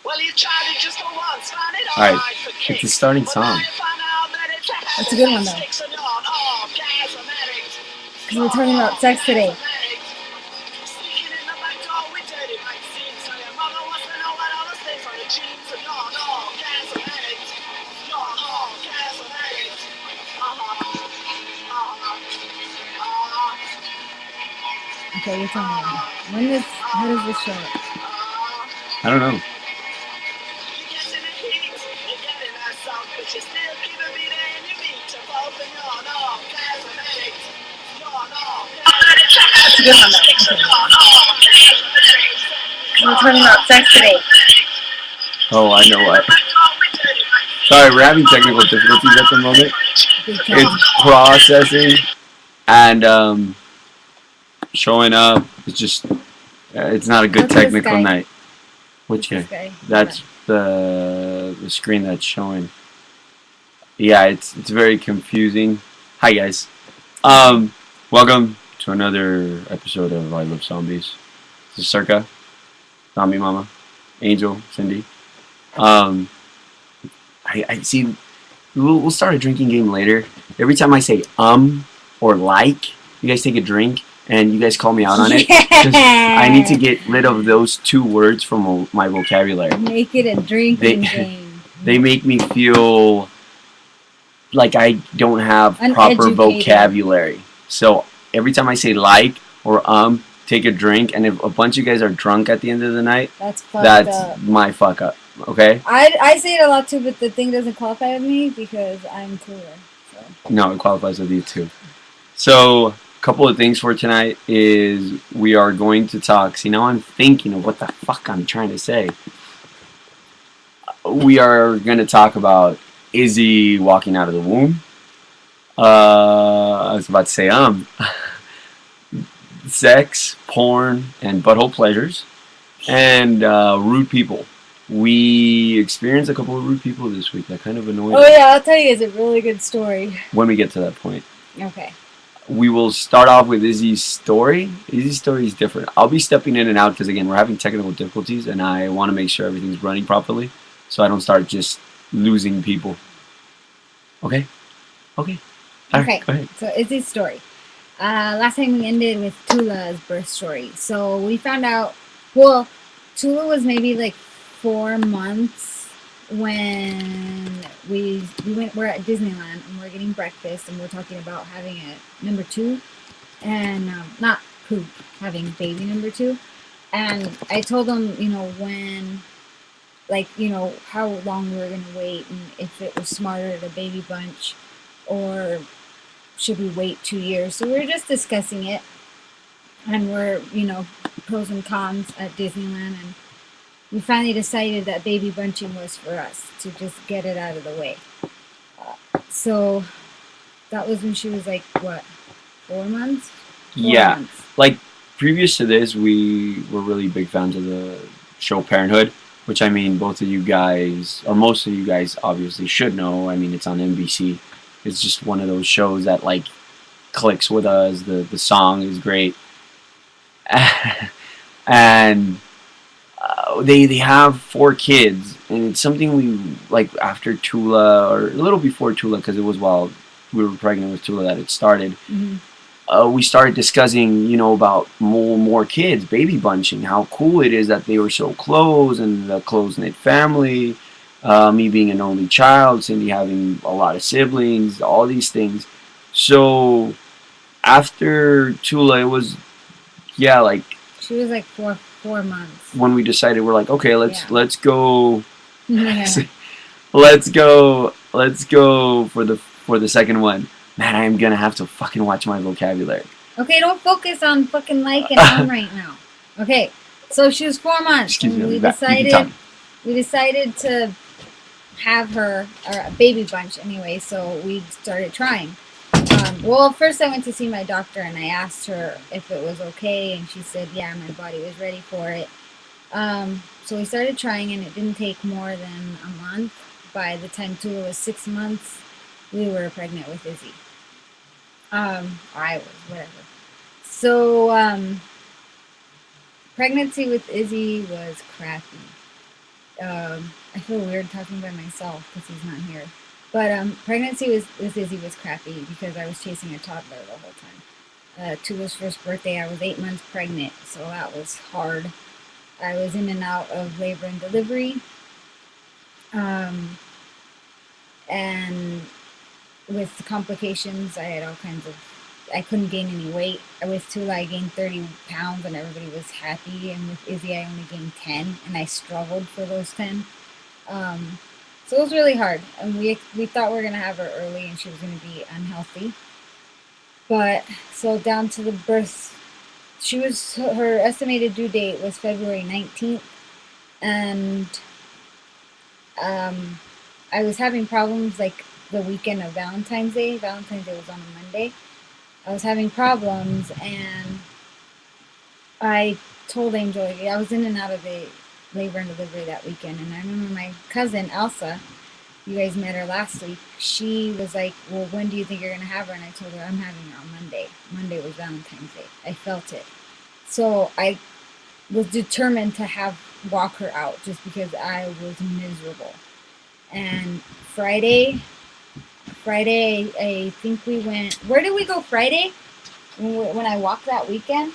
Alright, it's a starting song. That's a good one, though. Because we're talking about sex today. Okay, you're telling me. How does this show up? I don't know. That's a good one, though. We're talking about sex today. Oh, I know what. Sorry, we're having technical difficulties at the moment. It's processing and showing up. It's just, it's not a good What's this technical guy? night. Which What's guy? this guy? That's the screen that's showing. Yeah, it's very confusing. Hi guys. Welcome to another episode of I Love Zombies. This is Circa, Zombie Mama, Angel, Cindy. I see. We'll start a drinking game later. Every time I say or like, you guys take a drink and you guys call me out on it. 'Cause I need to get rid of those two words from my vocabulary. Make it a drinking game. They make me feel like I don't have proper Uneducated. vocabulary. So every time I say like or take a drink, and if a bunch of you guys are drunk at the end of the night, that's up. My fuck up. Okay? I say it a lot too, but the thing doesn't qualify with me because I'm cooler. So. No, it qualifies with you too. So a couple of things for tonight is we are going to talk. See, now I'm thinking of what the fuck I'm trying to say. We are going to talk about Izzy walking out of the womb. I was about to say sex, porn, and butthole pleasures, and rude people. We experienced a couple of rude people this week that kind of annoyed us. Oh yeah, I'll tell you, it's a really good story. When we get to that point. Okay. We will start off with Izzy's story. Izzy's story is different. I'll be stepping in and out because, again, we're having technical difficulties, and I want to make sure everything's running properly so I don't start just losing people. Okay? Okay. All right, go ahead. So Izzy's story. Last time we ended with Tula's birth story. So we found out, well, Tula was maybe like 4 months when we're at Disneyland and we're getting breakfast and we're talking about having a number 2 and not poop, having baby number 2. And I told them, when, how long we were going to wait and if it was smarter to baby bunch or should we wait 2 years. So we were just discussing it and we're, pros and cons at Disneyland, and we finally decided that baby bunching was for us to just get it out of the way. So that was when she was like, what, 4 months? 4 months. Like previous to this, we were really big fans of the show Parenthood, which I mean, both of you guys, or most of you guys obviously should know. I mean, it's on NBC. It's just one of those shows that like clicks with us. The song is great. And they have 4 kids, and it's something we like after Tula, or a little before Tula, because it was while we were pregnant with Tula that it started. Mm-hmm. We started discussing, about more kids, baby bunching, how cool it is that they were so close, and the close-knit family, me being an only child, Cindy having a lot of siblings, all these things. So after Tula, it was, like... She was like 4 months. When we decided, we're like, okay, let's go... let's go for the second one. Man, I am gonna have to fucking watch my vocabulary. Okay, don't focus on fucking like and right now. Okay, so she was 4 months. Excuse me. We decided to have her, or a baby bunch anyway, so we started trying. Well, first I went to see my doctor and I asked her if it was okay, and she said, yeah, my body was ready for it. So we started trying, and it didn't take more than a month. By the time Tula was 6 months, we were pregnant with Izzy. I was, whatever. So, pregnancy with Izzy was crappy. I feel weird talking by myself because he's not here. But pregnancy with Izzy was crappy because I was chasing a toddler the whole time. Tula's first birthday, I was 8 months pregnant, so that was hard. I was in and out of labor and delivery. Um, and with the complications, I had all kinds of. I couldn't gain any weight. With Tula, I gained 30 pounds, and everybody was happy. And with Izzy, I only gained 10, and I struggled for those 10. Um, so it was really hard, and we thought we were gonna have her early, and she was gonna be unhealthy. But so down to the birth, her estimated due date was February 19th, and um, I was having problems like the weekend of Valentine's Day. Valentine's Day was on a Monday. I was having problems, and I told Angel, I was in and out of the labor and delivery that weekend, and I remember my cousin Elsa, you guys met her last week, she was like, well, when do you think you're going to have her? And I told her, I'm having her on Monday. Monday was Valentine's Day. I felt it. So I was determined to walk her out just because I was miserable. And Friday, I think we went, where did we go Friday? When I walked that weekend?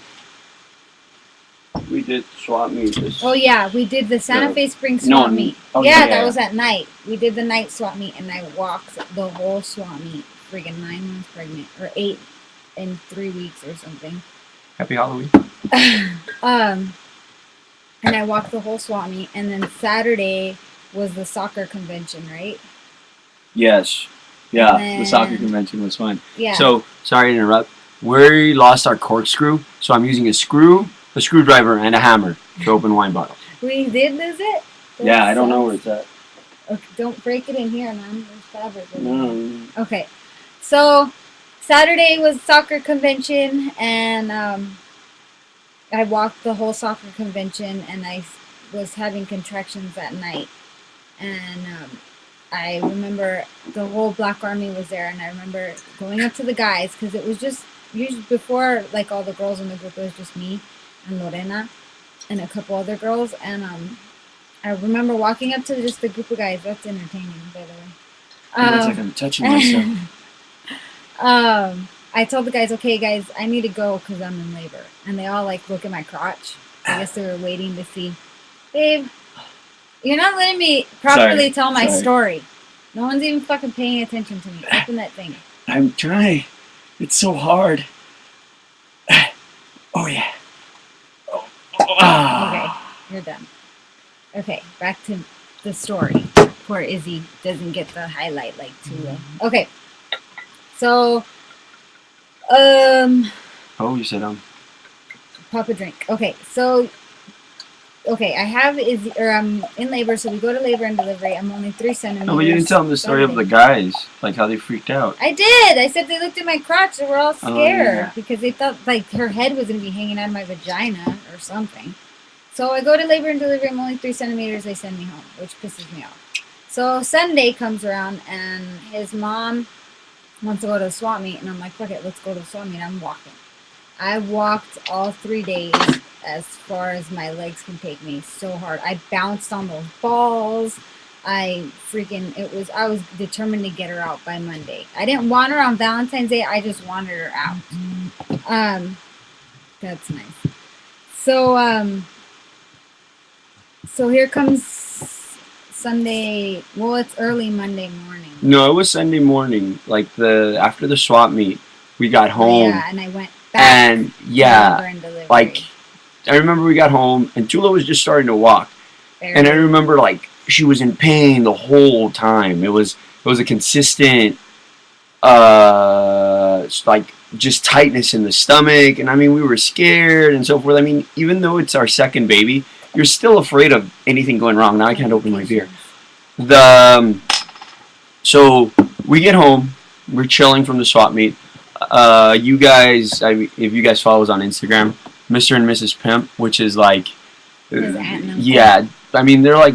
We did swap meet. Oh yeah, we did the Santa Fe Spring swap meet. Yeah, that was at night. We did the night swap meet, and I walked the whole swap meet. Friggin' 9 months pregnant, or 8 in 3 weeks or something. Happy Halloween. And I walked the whole swap meet, and then Saturday was the soccer convention, right? Yes. Yeah, the soccer convention was fun. Yeah. So, sorry to interrupt. We lost our corkscrew, so I'm using a screwdriver, and a hammer to open wine bottles. We did lose it? Yeah, I don't know where it's at. Okay, don't break it in here, man. There's fabric in there. Okay. So, Saturday was soccer convention, and I walked the whole soccer convention, and I was having contractions at night. And I remember the whole Black Army was there, and I remember going up to the guys, because it was just, usually before, like, all the girls in the group, it was just me and Lorena and a couple other girls, and I remember walking up to just the group of guys. That's entertaining, by the way. It's like I'm touching myself. I told the guys, okay, guys, I need to go because I'm in labor. And they all, like, look at my crotch. I guess they were waiting to see. Babe, you're not letting me properly tell my story. No one's even fucking paying attention to me. Open that thing. I'm trying. It's so hard. Oh, yeah. Okay, you're done. Okay, back to the story. Poor Izzy doesn't get the highlight like Tula. Okay, so, oh, you said pop a drink. Okay, so, I have Izzy, or I'm in labor, so we go to labor and delivery. I'm only 3 centimeters. No, but you didn't tell them the story of the guys, like how they freaked out. I did. I said they looked at my crotch. They were all scared because they thought like her head was going to be hanging out of my vagina or something. So I go to labor and delivery. I'm only 3 centimeters. They send me home, which pisses me off. So Sunday comes around and his mom wants to go to the swap meet, and I'm like, fuck it, let's go to the swap meet. I'm walking. I walked all 3 days as far as my legs can take me, so hard. I bounced on those balls. I was determined to get her out by Monday. I didn't want her on Valentine's Day. I just wanted her out. That's nice. So here comes Sunday. Well, it's early Monday morning. No, it was Sunday morning. Like after the swap meet, we got home. Yeah, and I went back. And like I remember we got home and Tula was just starting to walk. And I remember like she was in pain the whole time. It was a consistent like just tightness in the stomach, and I mean we were scared and so forth. I mean, even though it's our second baby, you're still afraid of anything going wrong. Now I can't open my beer. So we get home, we're chilling from the swap meet. You guys, if you guys follow us on Instagram, Mr. and Mrs. Pimp, which is like, yeah, I mean they're like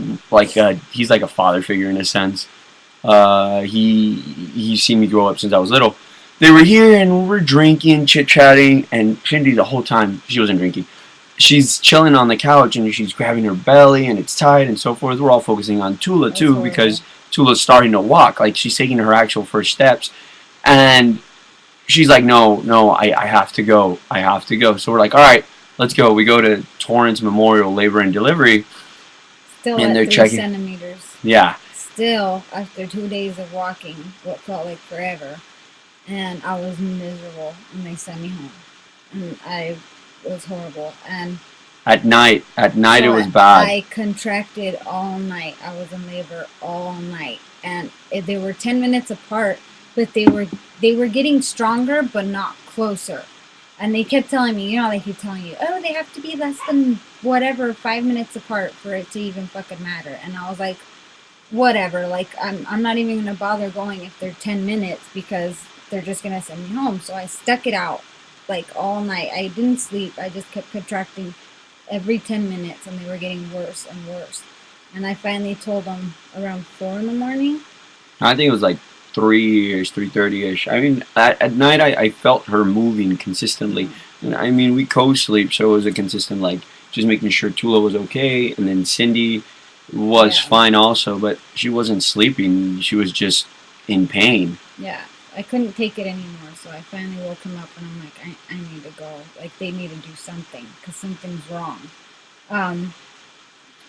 he's like a father figure in a sense. He's seen me grow up since I was little. They were here and we're drinking, chit chatting, and Cindy the whole time she wasn't drinking. she's chilling on the couch and she's grabbing her belly and it's tight and so forth. We're all focusing on Tula That's too horrible. because Tula's starting to walk. Like she's taking her actual first steps, and she's like, no, I have to go. I have to go. So we're like, all right, let's go. We go to Torrance Memorial Labor and Delivery, Still and at they're 3 checking. centimeters. Yeah. Still, after 2 days of walking, what felt like forever, and I was miserable, and they sent me home, and it was horrible, and At night so it was bad. I contracted all night. I was in labor all night, and they were 10 minutes apart, but they were getting stronger, but not closer. And they kept telling me, they keep telling you, oh, they have to be less than whatever 5 minutes apart for it to even fucking matter. And I was like, whatever. Like I'm not even gonna bother going if they're 10 minutes because they're just gonna send me home. So I stuck it out like all night. I didn't sleep. I just kept contracting every 10 minutes, and they were getting worse and worse. And I finally told them around 4 in the morning. I think it was like 3-ish, 3:30-ish. I mean, at night I felt her moving consistently. And I mean, we co-sleep, so it was a consistent, like, just making sure Tula was okay. And then Cindy was fine also, but she wasn't sleeping. She was just in pain. Yeah, I couldn't take it anymore, so I finally woke him up, and I'm like, I need to go. Like, they need to do something, because something's wrong.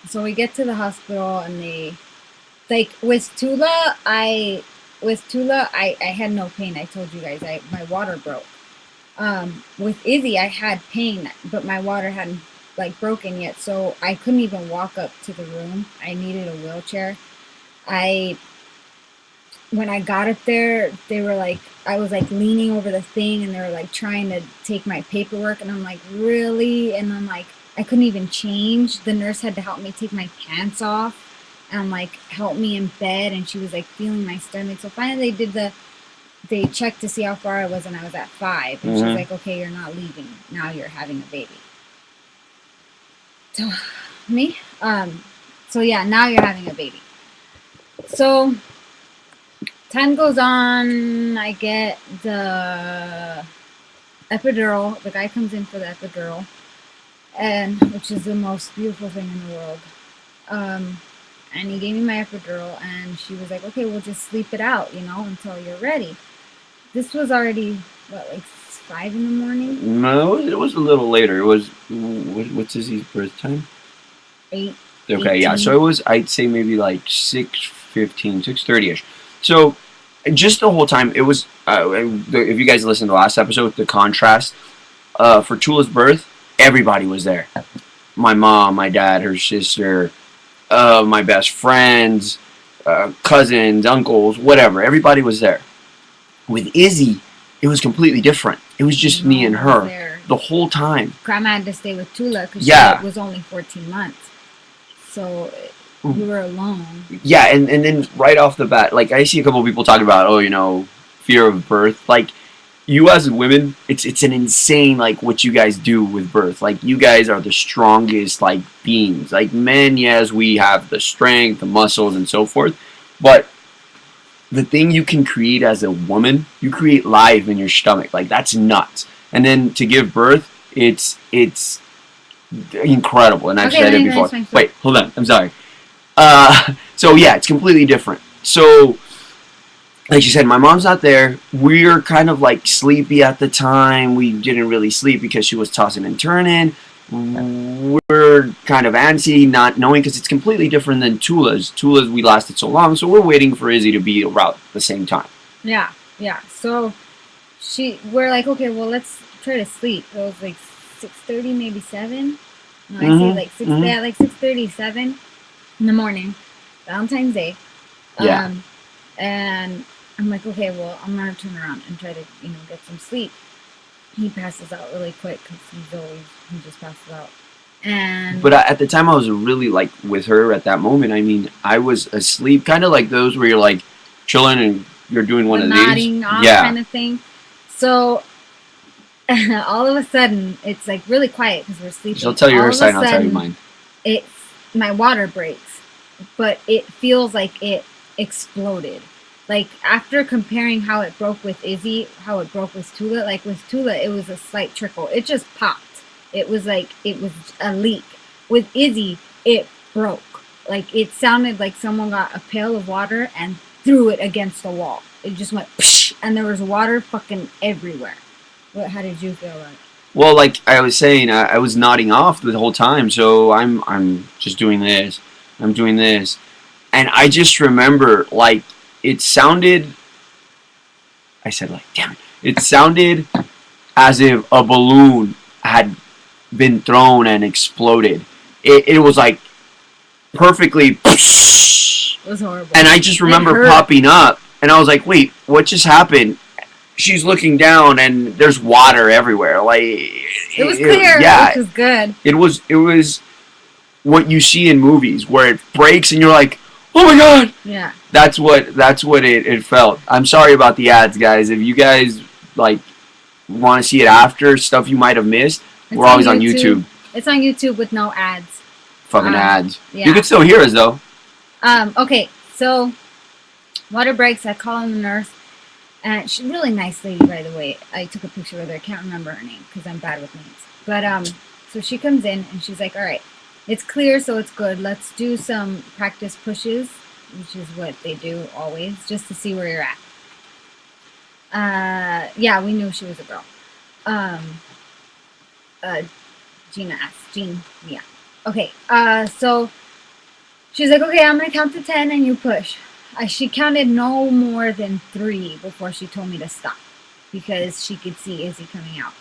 So we get to the hospital, and they, like, with Tula, I had no pain. I told you guys, my water broke. With Izzy, I had pain, but my water hadn't, like, broken yet, so I couldn't even walk up to the room. I needed a wheelchair. When I got up there, they were like, I was like leaning over the thing, and they were like trying to take my paperwork, and I'm like, really? And I'm like, I couldn't even change. The nurse had to help me take my pants off and like help me in bed, and she was like feeling my stomach. So finally they checked to see how far I was, and I was at 5, and she's like, okay, you're not leaving. Now you're having a baby. So me? So yeah, now you're having a baby. So time goes on, I get the epidural. The guy comes in for the epidural, and which is the most beautiful thing in the world. And he gave me my epidural, and she was like, okay, we'll just sleep it out, until you're ready. This was already, like 5 in the morning? No, it was a little later. It was, what's Izzy's birth time? 8. Okay, 18. Yeah, so it was, I'd say maybe like 6:15, 6:30-ish. So just the whole time, it was, if you guys listened to the last episode, the contrast, for Tula's birth, everybody was there. My mom, my dad, her sister, my best friends, cousins, uncles, whatever. Everybody was there. With Izzy, it was completely different. It was just me and her the whole time. Grandma had to stay with Tula because she was only 14 months. So we were alone. Yeah, and then right off the bat, like, I see a couple of people talking about, fear of birth. Like, you as women, it's an insane, like, what you guys do with birth. Like, you guys are the strongest, like, beings. Like, men, yes, we have the strength, the muscles, and so forth. But the thing you can create as a woman, you create life in your stomach. Like, that's nuts. And then to give birth, it's incredible. And I've said it before. Wait, hold on. I'm sorry. So yeah, it's completely different. So, like you said, my mom's not there. We're kind of like sleepy at the time. We didn't really sleep because she was tossing and turning. We're kind of antsy, not knowing, because it's completely different than Tula's. Tula's, we lasted so long, so we're waiting for Izzy to be around the same time. Yeah. So we're like, okay, well, let's try to sleep. So it was like 6:30, maybe 7. No, I see like 6. Yeah, like 6:37 in the morning, Valentine's Day. Yeah. And I'm like, okay, well, I'm gonna turn around and try to, get some sleep. He passes out really quick because he just passes out. But at the time, I was really, like, with her at that moment. I mean, I was asleep, kind of like those where you're like chilling and you're doing one of these, kind of thing. So all of a sudden, it's like really quiet because we're sleeping. She'll tell you her side, and I'll tell you mine. My water breaks, but it feels like it exploded. Like, after comparing how it broke with Izzy, how it broke with Tula, like with Tula, it was a slight trickle. It just popped. It was a leak. With Izzy, it broke. Like, it sounded like someone got a pail of water and threw it against the wall. It just went psh, and there was water fucking everywhere. How did you feel like? Well, like I was saying, I was nodding off the whole time, so I'm just doing this. I'm doing this. And I just remember, like, it sounded. I said, like, damn it. It sounded as if a balloon had been thrown and exploded. It was like perfectly. It was horrible. And I just remember popping up, and I was like, wait, what just happened? She's looking down, and there's water everywhere. Like, it was clear, yeah, which was good. It was what you see in movies where it breaks, and you're like, oh my god. Yeah. That's what it felt. I'm sorry about the ads, guys. If you guys like want to see it after stuff you might have missed, we're always on YouTube. It's on YouTube with no ads. Fucking ads. Yeah. You can still hear us though. Okay, so water breaks. I call in the nurse, and she's a really nice lady, by the way. I took a picture with her. I can't remember her name because I'm bad with names. But so she comes in and she's like, "All right, it's clear, so it's good. Let's do some practice pushes," which is what they do always, just to see where you're at. Yeah, we knew she was a girl. Gina asked. Yeah. Okay, so she's like, okay, I'm going to count to 10 and you push. She counted no more than 3 before she told me to stop because she could see Izzy coming out.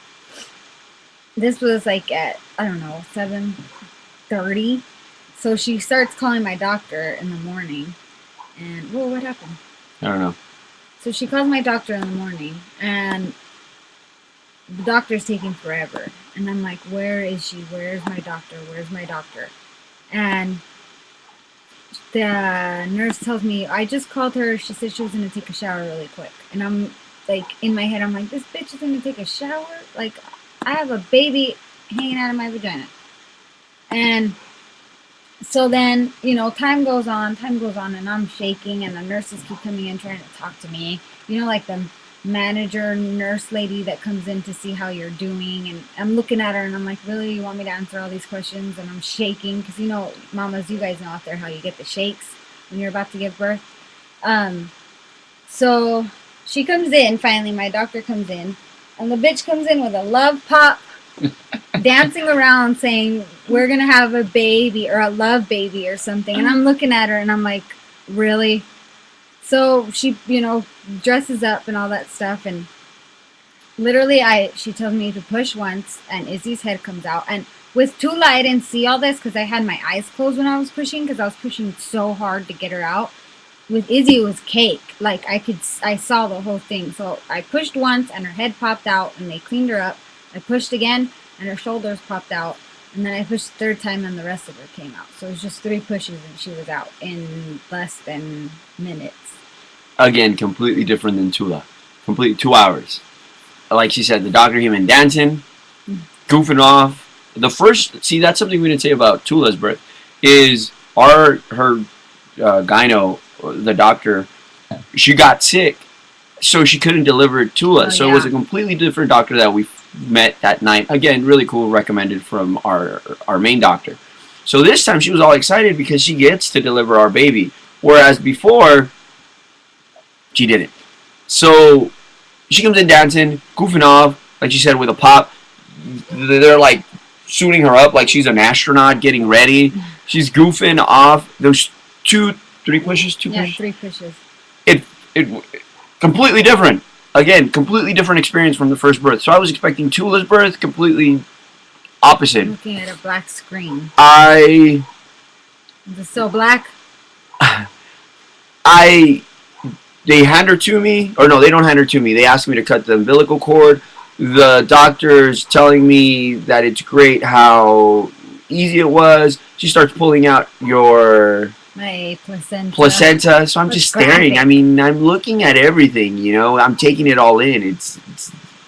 This was like at, I don't know, 7:30. So she starts calling my doctor in the morning. And, whoa, what happened? I don't know. So she calls my doctor in the morning and the doctor's taking forever. And I'm like, where is she? Where's my doctor? Where's my doctor? And the nurse tells me, I just called her. She said she was going to take a shower really quick. And I'm like, in my head, I'm like, this bitch is going to take a shower? Like, I have a baby hanging out of my vagina. And so then, you know, time goes on, and I'm shaking, and the nurses keep coming in trying to talk to me. You know, like the manager nurse lady that comes in to see how you're doing, and I'm looking at her and I'm like, really, you want me to answer all these questions? And I'm shaking because, you know, mamas, you guys know out there how you get the shakes when you're about to give birth. So she comes in, finally my doctor comes in, and the bitch comes in with a love pop dancing around saying we're gonna have a baby or a love baby or something. And I'm looking at her and I'm like, really? So she, you know, dresses up and all that stuff, and literally she tells me to push once and Izzy's head comes out. And with Tula, I didn't see all this because I had my eyes closed when I was pushing because I was pushing so hard to get her out. With Izzy, it was cake. Like, I saw the whole thing. So I pushed once and her head popped out and they cleaned her up. I pushed again and her shoulders popped out. And then I pushed the third time and the rest of her came out. So it was just 3 pushes and she was out in less than minutes. Again, completely different than Tula. Completely 2 hours. Like she said, the doctor came in dancing, goofing off. See, that's something we didn't say about Tula's birth, is her gyno, the doctor, she got sick, so she couldn't deliver Tula. Oh, so yeah. It was a completely different doctor that we met that night. Again, really cool, recommended from our main doctor. So this time she was all excited because she gets to deliver our baby, whereas before she didn't. So she comes in dancing, goofing off, like she said, with a pop. They're like shooting her up like she's an astronaut getting ready. She's goofing off. Those 3 pushes. 2 pushes. 3 pushes. It completely different. Again, completely different experience from the first birth. So I was expecting Tula's birth completely opposite. I'm looking at a black screen. Is it so black? They hand her to me, or no, they don't hand her to me. They ask me to cut the umbilical cord. The doctor's telling me that it's great how easy it was. She starts pulling out my placenta. So I'm just staring. I mean, I'm looking at everything, you know. I'm taking it all in. It's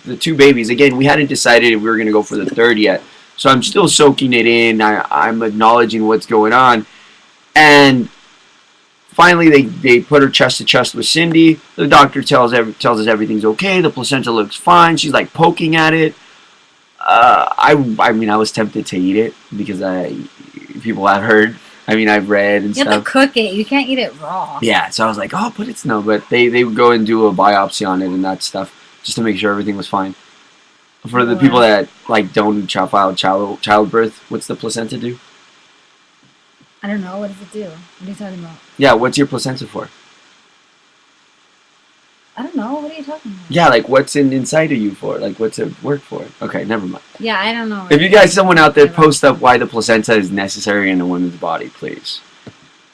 the 2 babies. Again, we hadn't decided if we were going to go for the 3rd yet. So I'm still soaking it in. I'm acknowledging what's going on. And finally, they put her chest to chest with Cindy. The doctor tells us everything's okay. The placenta looks fine. She's like poking at it. I mean, I was tempted to eat it because people have heard. I mean, I've read and You have to stuff. cook it. You can't eat it raw. Yeah, so I was like, oh, put it no, but they would go and do a biopsy on it and that stuff just to make sure everything was fine. For the people Or, that like don't file childbirth, what's the placenta do? I don't know. What does it do? What are you talking about? Yeah, what's your placenta for? I don't know. What are you talking about? Yeah, like what's inside of you for? Like what's it work for? Okay, never mind. Yeah, I don't know. If you guys, someone out there, post up why the placenta is necessary in a woman's body, please.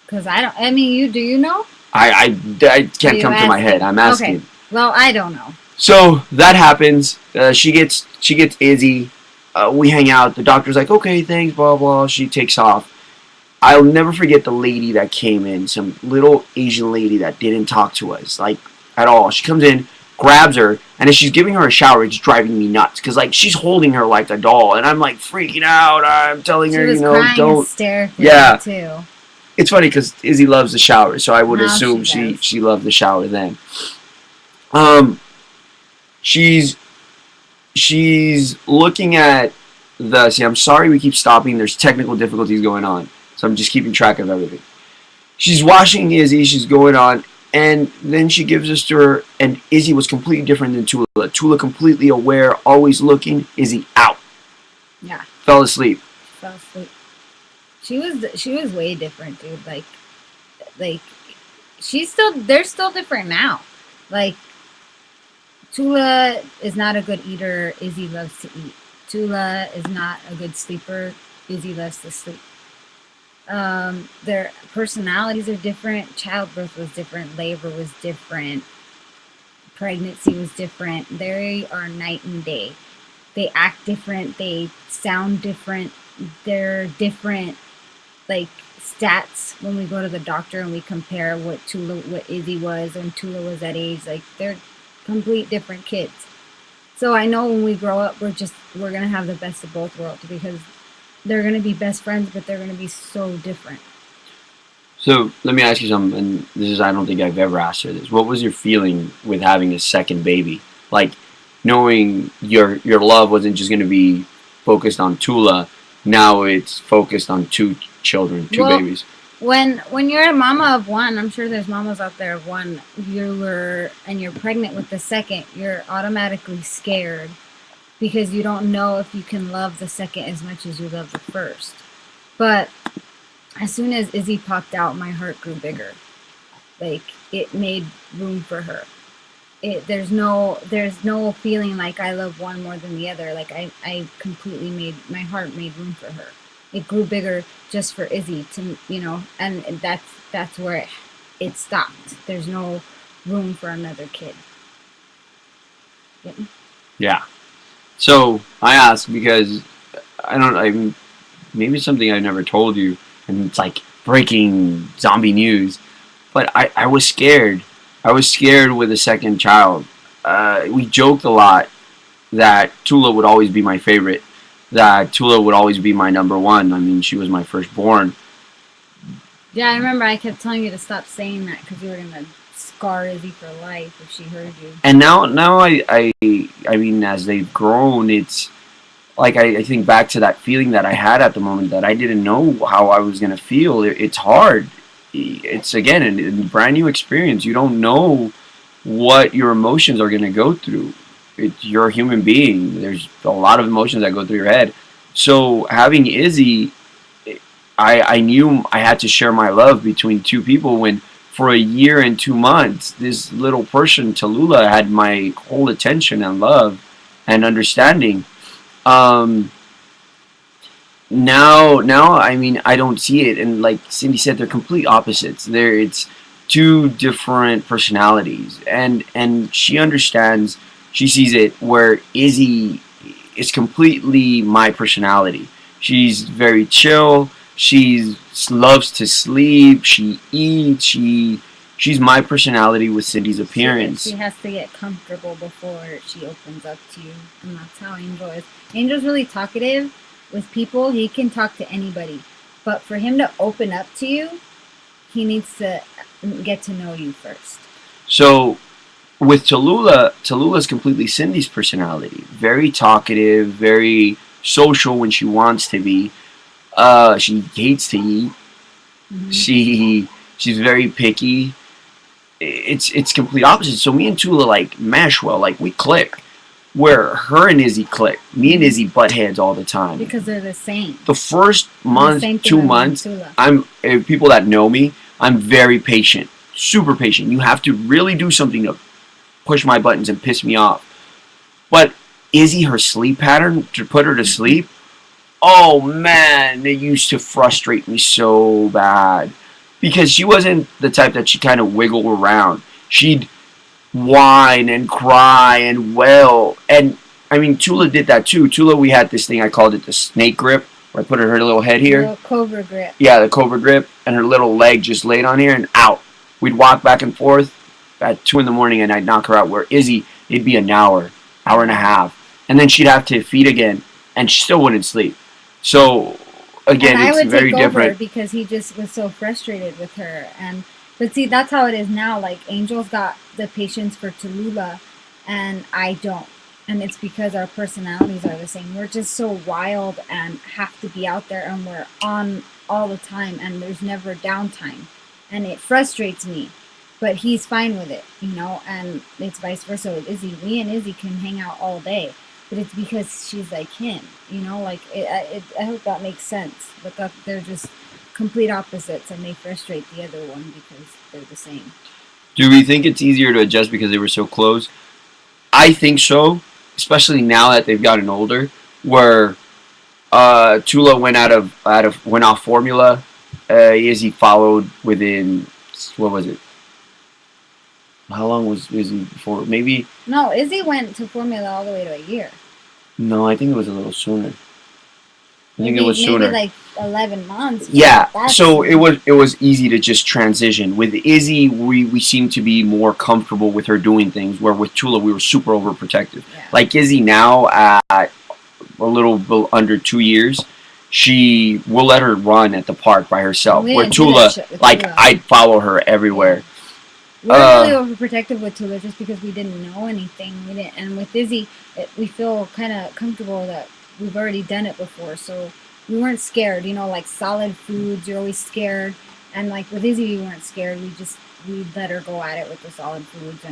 Because I don't. I mean, you do. You know? I can't come to my head. I'm asking. Okay. Well, I don't know. So that happens. She gets Izzy. We hang out. The doctor's like, okay, thanks, blah blah. She takes off. I'll never forget the lady that came in. Some little Asian lady that didn't talk to us like at all. She comes in, grabs her, and as she's giving her a shower, it's driving me nuts because like she's holding her like a doll, and I'm like freaking out. I'm telling her, don't. Hysterically Yeah. Too. It's funny because Izzy loves the shower, so I would assume she loved the shower then. She's looking at the. See, I'm sorry we keep stopping. There's technical difficulties going on, so I'm just keeping track of everything. She's washing Izzy. She's going on, and then she gives us to her. And Izzy was completely different than Tula. Tula completely aware, always looking. Izzy out. Yeah. Fell asleep. She was way different, dude. Like they're still different now. Like Tula is not a good eater. Izzy loves to eat. Tula is not a good sleeper. Izzy loves to sleep. Their personalities are different. Childbirth was different. Labor was different. Pregnancy was different. They are night and day. They act different. They sound different. They're different, like stats when we go to the doctor and we compare what Izzy was when Tula was that age. Like they're complete different kids. So I know when we grow up, we're gonna have the best of both worlds because they're gonna be best friends, but they're gonna be so different. So let me ask you something, and this is I don't think I've ever asked her this. What was your feeling with having a second baby? Like knowing your love wasn't just gonna be focused on Tula. Now it's focused on two children, two babies. When you're a mama of one, I'm sure there's mamas out there of one, you're pregnant with the second, you're automatically scared because you don't know if you can love the second as much as you love the first. But as soon as Izzy popped out, my heart grew bigger. Like it made room for her. There's no feeling like I love one more than the other. Like I completely my heart made room for her. It grew bigger just for Izzy to, and that's where it stopped. There's no room for another kid. Get me? Yeah. So I ask because maybe it's something I never told you, and it's like breaking zombie news. But I was scared. I was scared with a second child. We joked a lot that Tula would always be my favorite. That Tula would always be my number one. I mean, she was my firstborn. Yeah, I remember I kept telling you to stop saying that because you were gonna scar Izzy for life if she heard you. And now I mean, as they've grown, it's like I think back to that feeling that I had at the moment that I didn't know how I was gonna feel. It's hard. It's again a brand new experience. You don't know what your emotions are gonna go through. You're a human being. There's a lot of emotions that go through your head. So having Izzy, I knew I had to share my love between two people when for a year and 2 months, this little person, Tallulah, had my whole attention and love and understanding. Now, I mean, I don't see it. And like Cindy said, they're complete opposites. It's two different personalities. And she understands, she sees it where Izzy is completely my personality. She's very chill. She loves to sleep. She eats. She's my personality with Cindy's appearance. She has to get comfortable before she opens up to you, and that's how Angel is. Angel's really talkative with people. He can talk to anybody, but for him to open up to you, he needs to get to know you first. So with Tallulah's completely Cindy's personality. Very talkative, very social when she wants to be. She hates to eat. Hmm. She's very picky. It's complete opposite. So me and Tula like mesh well. Like we click. Where her and Izzy click. Me and Hmm. Izzy butt heads all the time. Because they're the same. The first And the month, same thing two with me and months, Tula. people that know me. I'm very patient, super patient. You have to really do something to push my buttons and piss me off. But Izzy, her sleep pattern to put her to Hmm. sleep, oh man, it used to frustrate me so bad because she wasn't the type that she kind of wiggle around. She'd whine and cry and wail. And I mean, Tula did that too. Tula, we had this thing, I called it the snake grip, where I put her little head The here. little cobra grip. Yeah, the cobra grip, and her little leg just laid on here and out. We'd walk back and forth at 2 in the morning and I'd knock her out. Where Izzy, it'd be an hour and a Yeah. half. And then she'd have to feed again and she still wouldn't sleep. So, And again, I it's would very take over different. because he just was so frustrated with her. And but see, that's how it is now. Like Angel's got the patience for Tallulah, and I don't. And it's because our personalities are the same. We're just so wild and have to be out there, and we're on all the time, and there's never downtime, and it frustrates me. But he's fine with it, you know. And it's vice versa with Izzy. Me and Izzy can hang out all day, but it's because she's like him, you know. Like I hope that makes sense. But that they're just complete opposites, and they frustrate the other one because they're the same. Do we think it's easier to adjust because they were so close? I think so, especially now that they've gotten older. Where Tula went off formula. Izzy followed within what was it? How long was Izzy before? Maybe No, Izzy went to formula all the way to a year. no. I think it was a little sooner. I think it Maybe was sooner. like 11 months, but Yeah. not that So it soon. was it was easy to just transition. With Izzy, we seemed to be more comfortable with her doing things. Where with Tula, we were super overprotective. Yeah. Like Izzy now at a little bit under 2 years, she will let her run at the park by And herself. we Where didn't do that Tula, shit with like Tula. I'd follow her Yeah. everywhere. We're really Uh, overprotective with Tula just because we didn't know anything. We didn't, and with Izzy, we feel kind of comfortable that we've already done it before, so we weren't scared. You know, like solid foods, you're always scared, and like with Izzy, we weren't scared. We let her go at it with the solid foods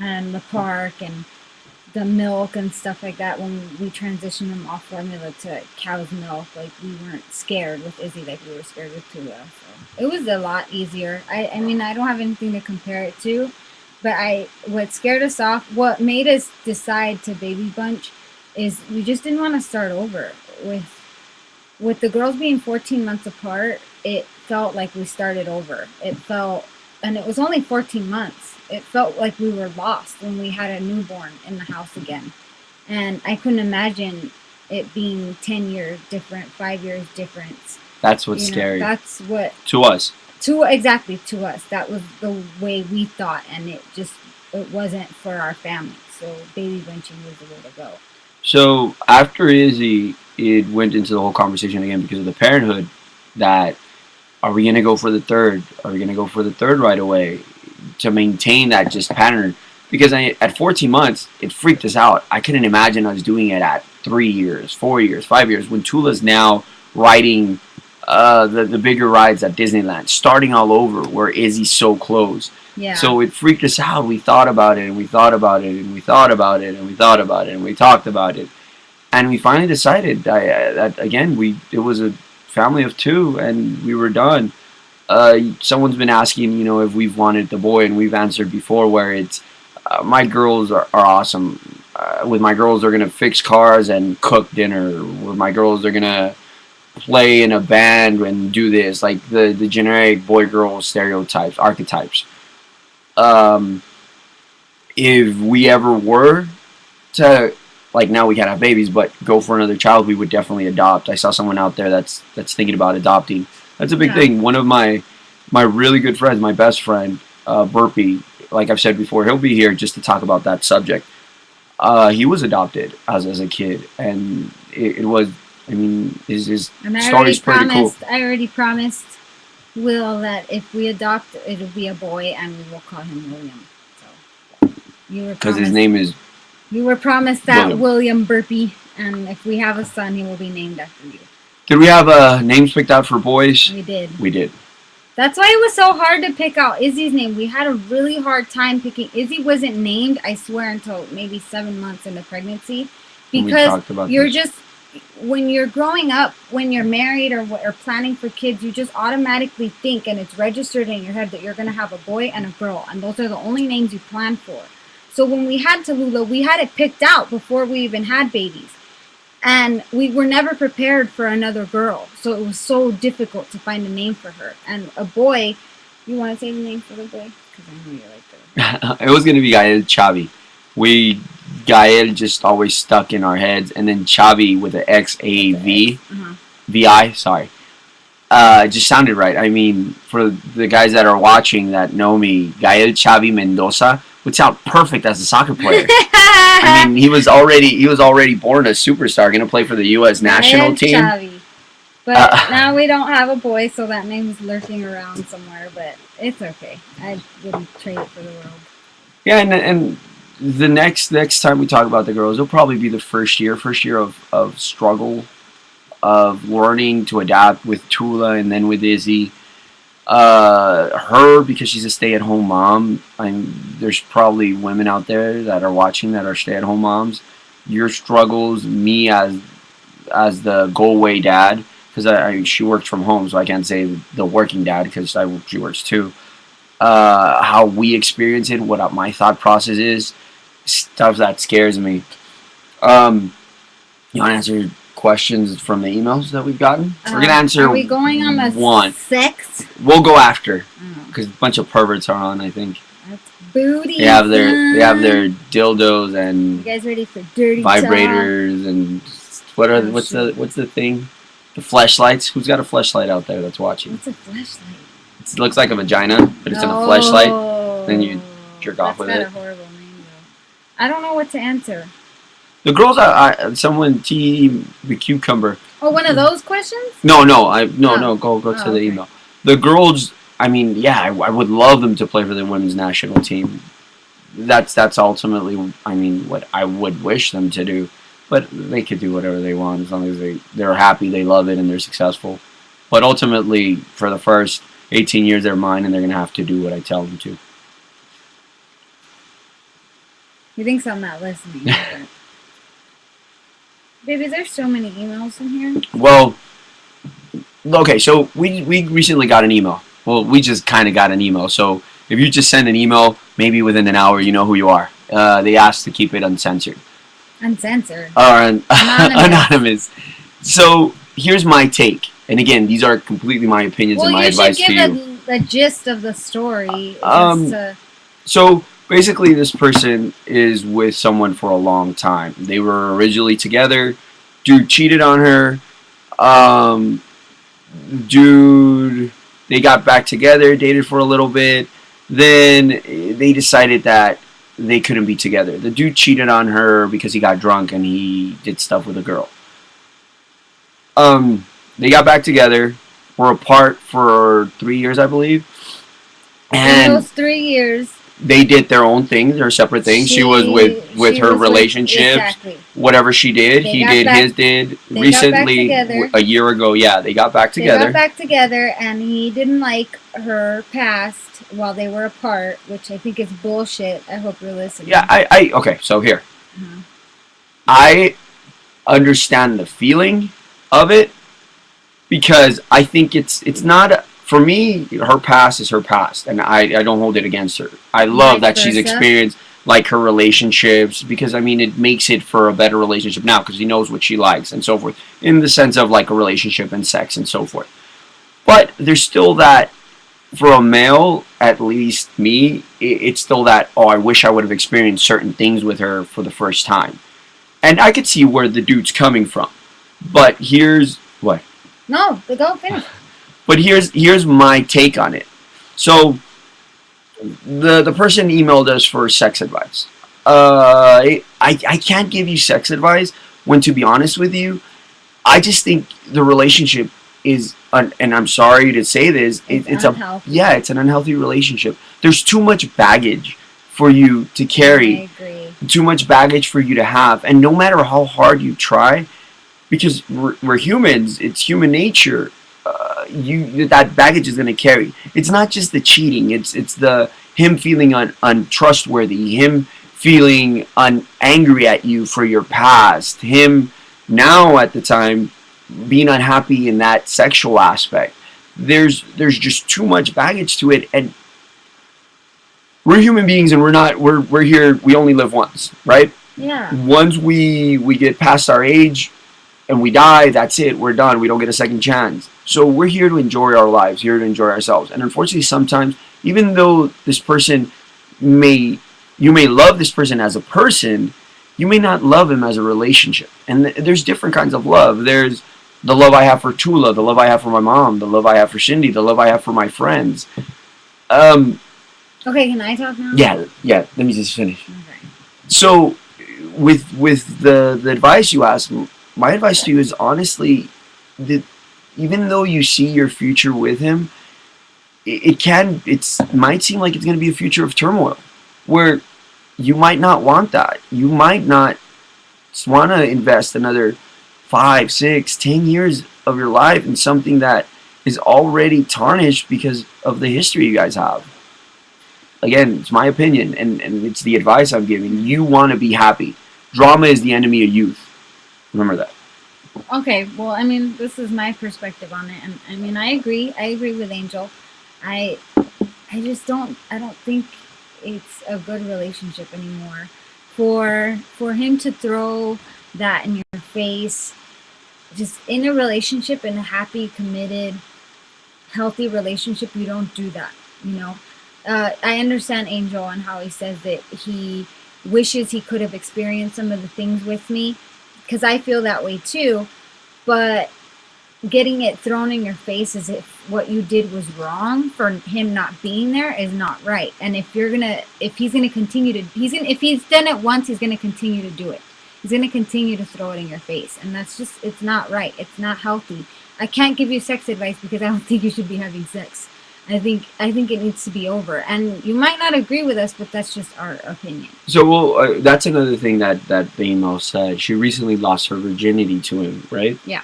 and the park and the milk and stuff like that. When we transitioned them off formula to cow's milk, like we weren't scared with Izzy like we were scared with Tula. So it was a lot easier. I mean, I don't have anything to compare it to, but what scared us off, what made us decide to baby bunch, is we just didn't want to start over with the girls being 14 months apart. It felt like we started over. It felt, and it was only 14 months. It felt like we were lost when we had a newborn in the house again. And I couldn't imagine it being 10 years different, 5 years difference. that's what's You know, scary that's what, to us. exactly to us, that was the way we thought. And it wasn't for our family. So baby bunching was the way to go. So after Izzy, it went into the whole conversation again because of the parenthood. That are we gonna go for the third? Are we gonna go for the third right away to maintain that just pattern? Because at 14 months, it freaked us out. I couldn't imagine us doing it at 3 years, 4 years, 5 years. When Tula's now riding the bigger rides at Disneyland, starting all over where Izzy's so close. Yeah. So it freaked us out. We thought about it and we thought about it and we thought about it and we thought about it and we talked about it and we finally decided that again it was a family of two and we were done. Someone's been asking, if we've wanted the boy, and we've answered before where it's my girls are awesome. With my girls, they're gonna fix cars and cook dinner. With my girls, they're gonna play in a band and do this, like the generic boy girl stereotypes, archetypes. Um, if we ever were to like now we can't have babies, but go for another child, we would definitely adopt. I saw someone out there that's thinking about adopting. That's a big Yeah. thing. One of my really good friends, my best friend, Burpee, like I've said before, he'll be here just to talk about that subject. He was adopted as a kid, and it was. I mean, his And story's pretty cool. I already promised Will that if we adopt, it'll be a boy, and we will call him William. So You were because his promised. name is You were promised that William. William Burpee, and if we have a son, he will be named after you. Did we have names picked out for boys? We did. We did. That's why it was so hard to pick out Izzy's name. We had a really hard time picking. Izzy wasn't named, I swear, until maybe 7 months into pregnancy, because you're just, when you're growing up, when you're married or planning for kids, you just automatically think, and it's registered in your head, that you're going to have a boy and a girl, and those are the only names you plan for. So when we had Tallulah, we had it picked out before we even had babies. And we were never prepared for another girl. So it was so difficult to find a name for her. And a boy, you want to say the name for the boy? Because I know you like that. It was going to be Gael Chavi. Gael just always stuck in our heads. And then Chavi with the X-A-V. V-I, sorry. It just sounded right. I mean, for the guys that are watching that know me, Gael Chavi Mendoza would sound perfect as a soccer player. I mean, he was already born a superstar, going to play for the U.S. national team. Chavi. But now we don't have a boy, so that name's lurking around somewhere. But it's okay. I wouldn't trade it for the world. Yeah, and the next time we talk about the girls, it'll probably be the first year of struggle, of learning to adapt with Tula and then with Izzy. Her, because she's a stay-at-home mom. There's probably women out there that are watching that are stay-at-home moms. Your struggles, me as the go-away dad, because she works from home, so I can't say the working dad because she works too. How we experience it, what my thought process is, stuff that scares me. You want to answer questions from the emails that we've gotten? We're gonna answer. Are we going on the one? Sex? We'll go after because a bunch of perverts are on. I think. That's booty. They have their dildos and. You guys ready for dirty vibrators talk? And what's the thing? The fleshlights. Who's got a fleshlight out there that's watching? What's a fleshlight? It looks like a vagina, but it's in a fleshlight. Then you jerk off with it. That's got a horrible name, though. I don't know what to answer. The girls, someone the cucumber. Oh, one of those questions? No. Go to the email. The girls. I mean, yeah, I would love them to play for the women's national team. That's ultimately, I mean, what I would wish them to do. But they could do whatever they want as long as they're happy, they love it, and they're successful. But ultimately, for the first 18 years, they're mine, and they're gonna have to do what I tell them to. He thinks I'm not listening. Baby, there's so many emails in here. Well, okay, so we recently got an email. Well, we just kind of got an email. So if you just send an email, maybe within an hour, you know who you are. They asked to keep it uncensored. Uncensored? Or anonymous. So here's my take. And again, these are completely my opinions and my advice to you. Well, you should give the gist of the story. So basically, this person is with someone for a long time. They were originally together. Dude cheated on her. They got back together, dated for a little bit. Then they decided that they couldn't be together. The dude cheated on her because he got drunk and he did stuff with a girl. They got back together. Were apart for 3 years, I believe. And in those 3 years, they did their own things, their separate things. She was with her relationships, exactly. Whatever she did, he did. Recently, a year ago, yeah, they got back together. They got back together, and he didn't like her past while they were apart, which I think is bullshit. I hope you're listening. Yeah, okay, so here. Uh-huh. I understand the feeling of it because I think it's not... For me, her past is her past, and I don't hold it against her. I love that she's experienced like her relationships because I mean it makes it for a better relationship now because he knows what she likes and so forth in the sense of like a relationship and sex and so forth. But there's still that for a male, at least me, it's still that I wish I would have experienced certain things with her for the first time, and I could see where the dude's coming from. But here's what. No, don't finish. But here's my take on it. So the person emailed us for sex advice. I can't give you sex advice when, to be honest with you, I just think the relationship is, and I'm sorry to say this, it's an unhealthy relationship. There's too much baggage for you to carry. I agree. Too much baggage for you to have. And no matter how hard you try, because we're humans, it's human nature. That baggage is going to carry. It's not just the cheating. It's the him feeling untrustworthy, him feeling angry at you for your past, him now at the time being unhappy in that sexual aspect. There's just too much baggage to it, and we're human beings, and we're here. We only live once, right? Yeah. Once we get past our age and we die, that's it. We're done. We don't get a second chance. So we're here to enjoy our lives, here to enjoy ourselves. And unfortunately, sometimes, even though this person you may love this person as a person, you may not love him as a relationship. And there's different kinds of love. There's the love I have for Tula, the love I have for my mom, the love I have for Shindy, the love I have for my friends. Okay, can I talk now? Yeah. Let me just finish. Okay. So, with the advice you asked, my advice to you is honestly that even though you see your future with him, it might seem like it's going to be a future of turmoil, where you might not want that. You might not want to invest another 5, 6, 10 years of your life in something that is already tarnished because of the history you guys have. Again, it's my opinion, and it's the advice I'm giving. You want to be happy. Drama is the enemy of youth. Remember that. Okay, well, I mean, this is my perspective on it, and I mean, I agree with Angel. I don't think it's a good relationship anymore. For him to throw that in your face, just in a relationship, in a happy, committed, healthy relationship, you don't do that, you know. I understand Angel and how he says that he wishes he could have experienced some of the things with me, because I feel that way too. But getting it thrown in your face as if what you did was wrong for him not being there is not right. And if he's done it once, he's gonna continue to do it. He's gonna continue to throw it in your face, and it's not right. It's not healthy. I can't give you sex advice because I don't think you should be having sex. I think it needs to be over, and you might not agree with us, but that's just our opinion. So, that's another thing that Bamo said. She recently lost her virginity to him, right? Yeah.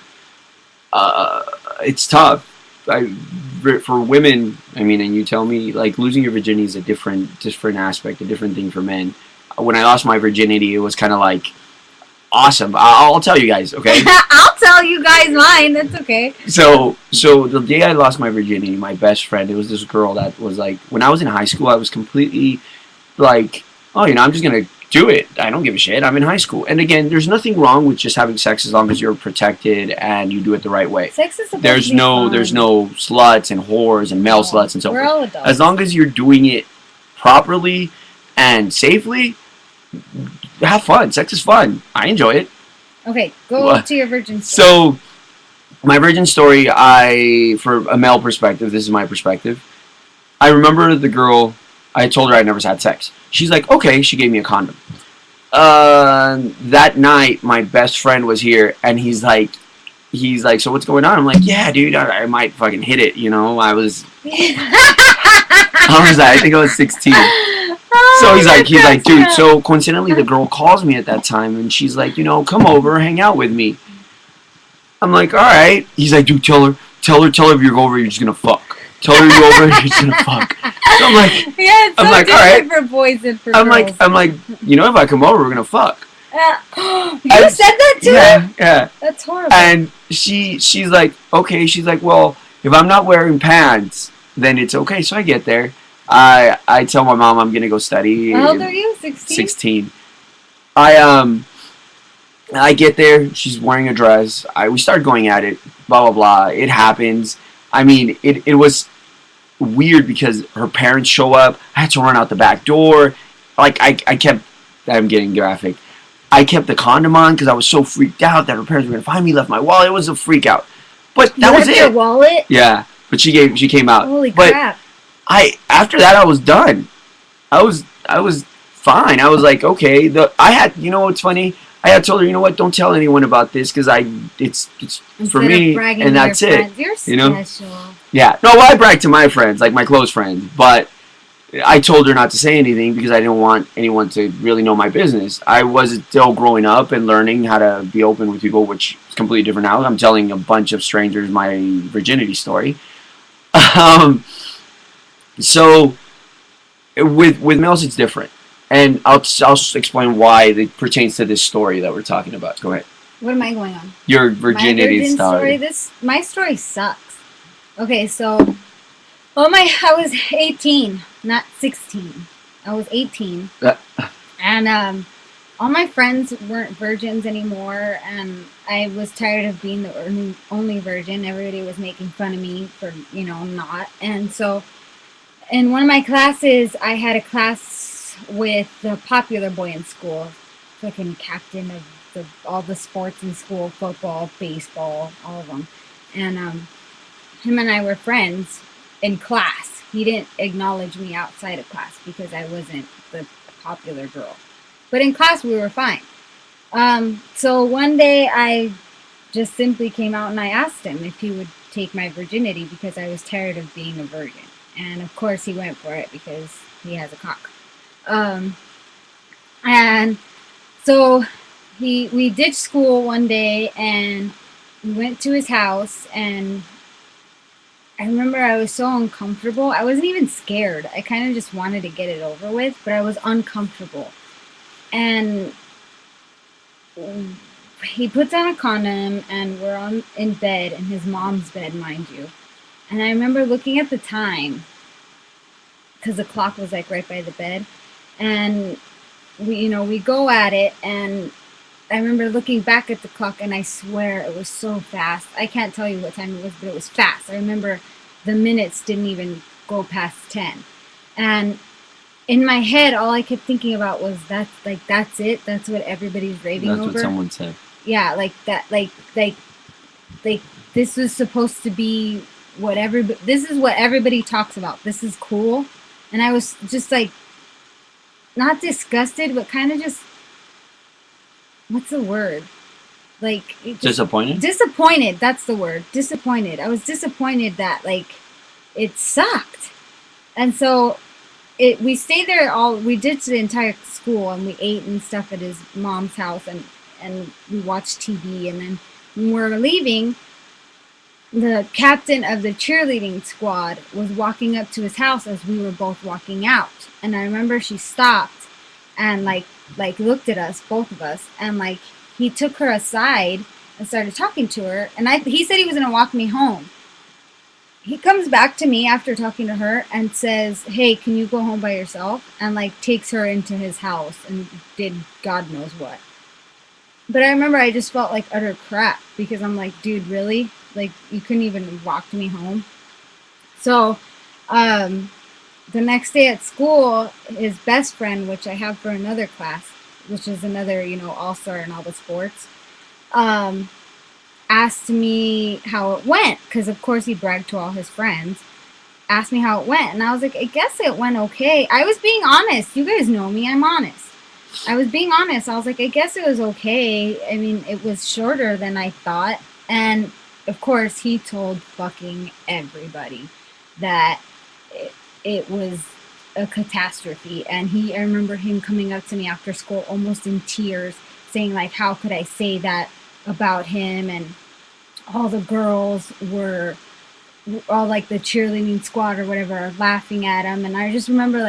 It's tough. For women, I mean, and you tell me, like, losing your virginity is a different aspect, a different thing for men. When I lost my virginity, it was kind of like awesome. I'll tell you guys, okay? I'll tell you guys mine. That's okay. So the day I lost my virginity, my best friend, it was this girl that was like, when I was in high school, I was completely like, oh, I'm just gonna do it. I don't give a shit. I'm in high school. And again, there's nothing wrong with just having sex as long as you're protected and you do it the right way. Sex is there's no sluts and whores and male sluts and so forth. We're all adults. As long as you're doing it properly and safely, have fun. Sex is fun. I enjoy it. Okay, go to your virgin story. So, my virgin story, for a male perspective, this is my perspective. I remember the girl, I told her I'd never had sex. She's like, okay, she gave me a condom. That night, my best friend was here, and he's like, so what's going on? I'm like, yeah, dude, I might fucking hit it, I was, how was I? I think I was 16. So he's like, dude, so coincidentally, the girl calls me at that time, and she's like, come over, hang out with me. I'm like, all right. He's like, dude, tell her if you go over, you're just gonna fuck. Tell her you go over, you're just gonna fuck. So I'm like, yeah, it's so all right. For boys and for I'm girls. like, if I come over, we're gonna fuck. You said that to him? Yeah. That's horrible. And she's like, okay. She's like, well, if I'm not wearing pants, then it's okay. So I get there. I tell my mom I'm gonna go study. How old are you? 16? 16. I get there. She's wearing a dress. We start going at it. Blah blah blah. It happens. I mean, it was weird because her parents show up. I had to run out the back door. Like I'm getting graphic. I kept the condom on because I was so freaked out that her parents were gonna find me. Left my wallet. It was a freak out. But that was it. Your wallet? Yeah. But she came out. Holy crap. After that I was done. I was fine. I was like, okay. What's funny? I had told her, you know what? Don't tell anyone about this because it's Instead for me, and that's it. You're special. Yeah. No, well, I brag to my friends, like my close friends, but I told her not to say anything because I didn't want anyone to really know my business. I was still growing up and learning how to be open with people, which is completely different now. I'm telling a bunch of strangers my virginity story. Um, so with males, it's different, and I'll explain why it pertains to this story that we're talking about. Go ahead. What am I going on? Your My virginity virgin story. story. My story sucks. Okay, so I was 18, not 16. I was 18, Uh, and all my friends weren't virgins anymore, and I was tired of being the only virgin. Everybody was making fun of me for not, and so in one of my classes, I had a class with the popular boy in school, fucking captain of all the sports in school, football, baseball, all of them. And him and I were friends in class. He didn't acknowledge me outside of class because I wasn't the popular girl. But in class, we were fine. So one day, I just simply came out and I asked him if he would take my virginity because I was tired of being a virgin. And of course, he went for it because he has a cock. Um, and so we ditched school one day and we went to his house, and I remember I was so uncomfortable. I wasn't even scared. I kind of just wanted to get it over with, but I was uncomfortable. And he puts on a condom, and we're in bed, in his mom's bed, mind you. And I remember looking at the time because the clock was like right by the bed, and we go at it, and I remember looking back at the clock, and I swear it was so fast. I can't tell you what time it was, but it was fast. I remember the minutes didn't even go past 10. And in my head, all I kept thinking about was that's it. That's what everybody's raving over. That's what someone said. Yeah, like that, like this was supposed to be whatever. This is what everybody talks about. This is cool, and I was just like, not disgusted, but kind of just, what's the word? Like Disappointed. Disappointed. That's the word. Disappointed. I was disappointed that it sucked, and so we stayed there we did the entire school, and we ate and stuff at his mom's house, and we watched TV, and then when we were leaving, the captain of the cheerleading squad was walking up to his house as we were both walking out, and I remember she stopped and looked at us, both of us, and he took her aside and started talking to her, and he said he was going to walk me home. He comes back to me after talking to her and says, "Hey, can you go home by yourself?" And takes her into his house and did God knows what. But I remember I just felt like utter crap because I'm like, dude, really? You couldn't even walk me home? So, the next day at school, his best friend, which I have for another class, which is another, all-star in all the sports, asked me how it went, because of course he bragged to all his friends, asked me how it went, and I was like, I guess it went okay. I was being honest. You guys know me, I'm honest. I was being honest. I was like, I guess it was okay. I mean, it was shorter than I thought, and of course he told fucking everybody that it was a catastrophe, and I remember him coming up to me after school almost in tears, saying how could I say that about him, and all the girls were all the cheerleading squad or whatever laughing at him, and I just remember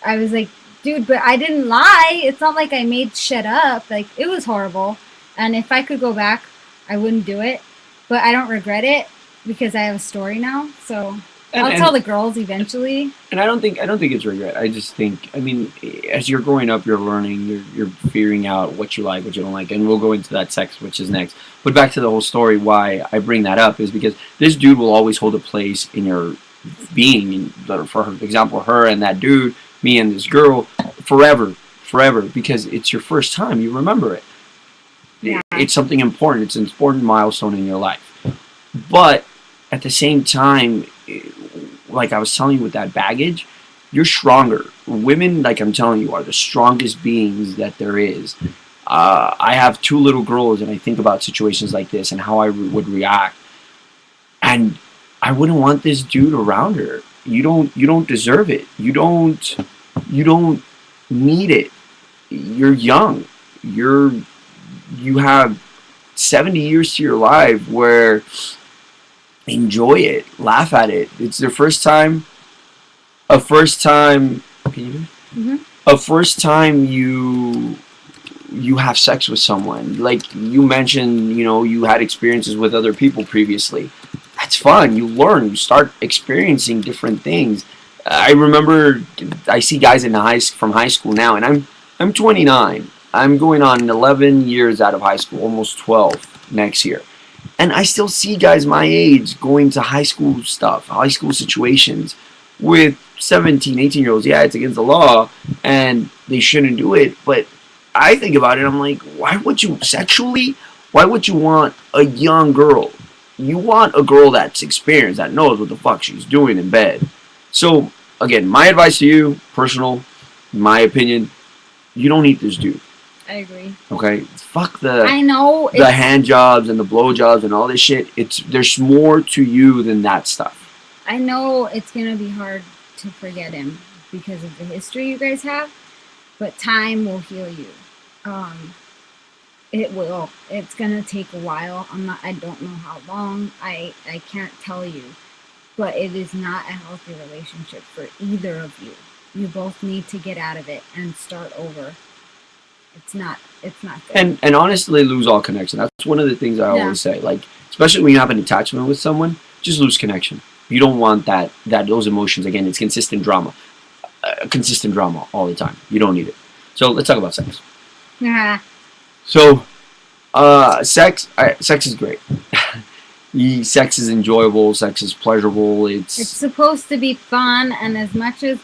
I was like, dude, but I didn't lie. It's not like I made shit up. It was horrible, and if I could go back, I wouldn't do it, but I don't regret it because I have a story now, so I'll tell the girls eventually. And I don't think it's regret. I just think, I mean, as you're growing up, you're learning, you're figuring out what you like, what you don't like, and we'll go into that sex, which is next. But back to the whole story, why I bring that up is because this dude will always hold a place in your being. For example, her and that dude, me and this girl, forever, because it's your first time. You remember it. Yeah. It's something important. It's an important milestone in your life. But at the same time, like I was telling you with that baggage, you're stronger. Women, like I'm telling you, are the strongest beings that there is. I have 2 little girls, and I think about situations like this and how I would react. And I wouldn't want this dude around her. You don't deserve it. You don't need it. You're young. You have 70 years to your life where enjoy it, laugh at it. It's their first time. A first time. Can you hear me? Mm-hmm. A first time you have sex with someone. Like you mentioned, you had experiences with other people previously. That's fun. You learn. You start experiencing different things. I remember I see guys from high school now, and I'm 29. I'm going on 11 years out of high school, almost 12 next year. And I still see guys my age going to high school stuff, high school situations with 17, 18-year-olds. Yeah, it's against the law and they shouldn't do it. But I think about it, I'm like, why would you sexually? Why would you want a young girl? You want a girl that's experienced, that knows what the fuck she's doing in bed. So, again, my advice to you, personal, my opinion, you don't need this dude. I agree. Okay, fuck I know the hand jobs and the blow jobs and all this shit. There's more to you than that stuff. I know it's gonna be hard to forget him because of the history you guys have, but time will heal you. It will. It's gonna take a while. I don't know how long. I can't tell you, but it is not a healthy relationship for either of you. You both need to get out of it and start over. It's not good. And honestly, lose all connection. That's one of the things I always say. Like, especially when you have an attachment with someone, just lose connection. You don't want those emotions again. It's consistent drama all the time. You don't need it. So let's talk about sex. Yeah. So, sex is great. Sex is enjoyable. Sex is pleasurable. It's supposed to be fun, and as much as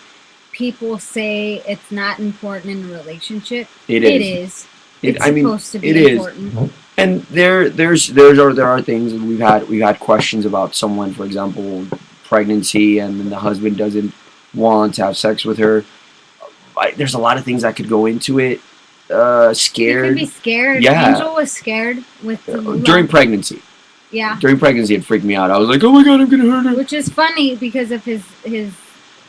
people say it's not important in a relationship, it is. It's supposed to be important. Is. And there are things we've had questions about someone, for example, pregnancy, and then the husband doesn't want to have sex with her. There's a lot of things that could go into it. Scared. You could be scared. Yeah. Angel was scared with during pregnancy. Yeah. During pregnancy, it freaked me out. I was like, oh my god, I'm gonna hurt her. Which is funny because of his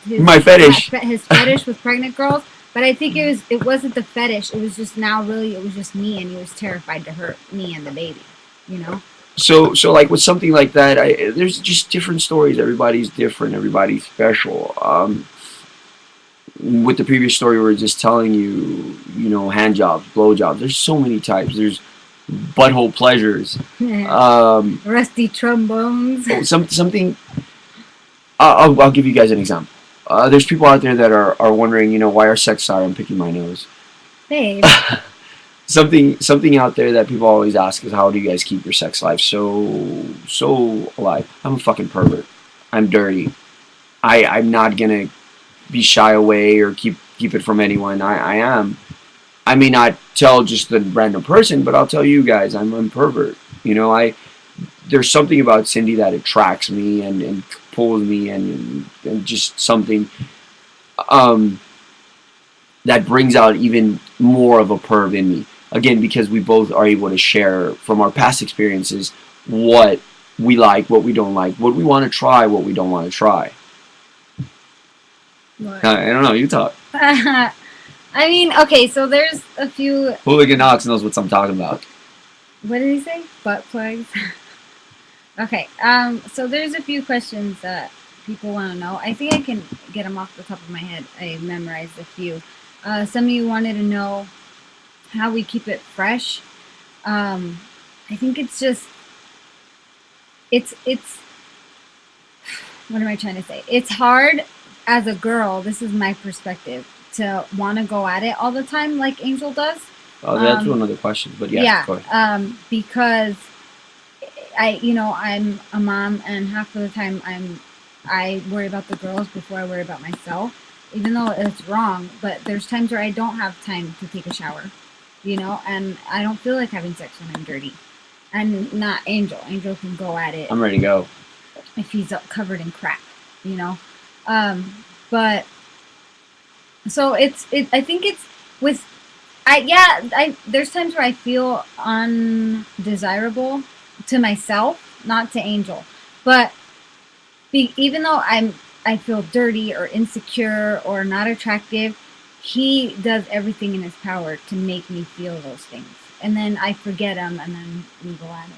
my fetish. His fetish with pregnant girls. But I think it wasn't the fetish. It was just it was just me, and he was terrified to hurt me and the baby. You know. So like with something like that, there's just different stories. Everybody's different. Everybody's special. With the previous story, we were just telling you, hand jobs, blow jobs. There's so many types. There's butthole pleasures. Rusty trombones. Something. I'll give you guys an example. There's people out there that are wondering, why are sex sorry? I'm picking my nose. Babe. something out there that people always ask is, how do you guys keep your sex life so alive? I'm a fucking pervert. I'm dirty. I'm not gonna be shy away or keep it from anyone. I am. I may not tell just the random person, but I'll tell you guys, I'm a pervert. There's something about Cindy that attracts me and pulls me and just something that brings out even more of a perv in me. Again, because we both are able to share from our past experiences what we like, what we don't like, what we want to try, what we don't want to try. What? I don't know. You talk. I mean, okay, so there's a few... Hooligan Knox knows what I'm talking about. What did he say? Butt plugs? Okay, so there's a few questions that people want to know. I think I can get them off the top of my head. I memorized a few. Some of you wanted to know how we keep it fresh. I think it's just... It's... What am I trying to say? It's hard as a girl, this is my perspective, to want to go at it all the time like Angel does. Oh, that's one of the questions, but yeah. Go ahead. Because I'm a mom, and half of the time I worry about the girls before I worry about myself, even though it's wrong. But there's times where I don't have time to take a shower, and I don't feel like having sex when I'm dirty. And not Angel. Angel can go at it. I'm ready to go. If he's covered in crap, but so I think it's with. There's times where I feel undesirable to myself, not to Angel, but even though I'm I feel dirty or insecure or not attractive, he does everything in his power to make me feel those things. And then I forget them, and then we go at it.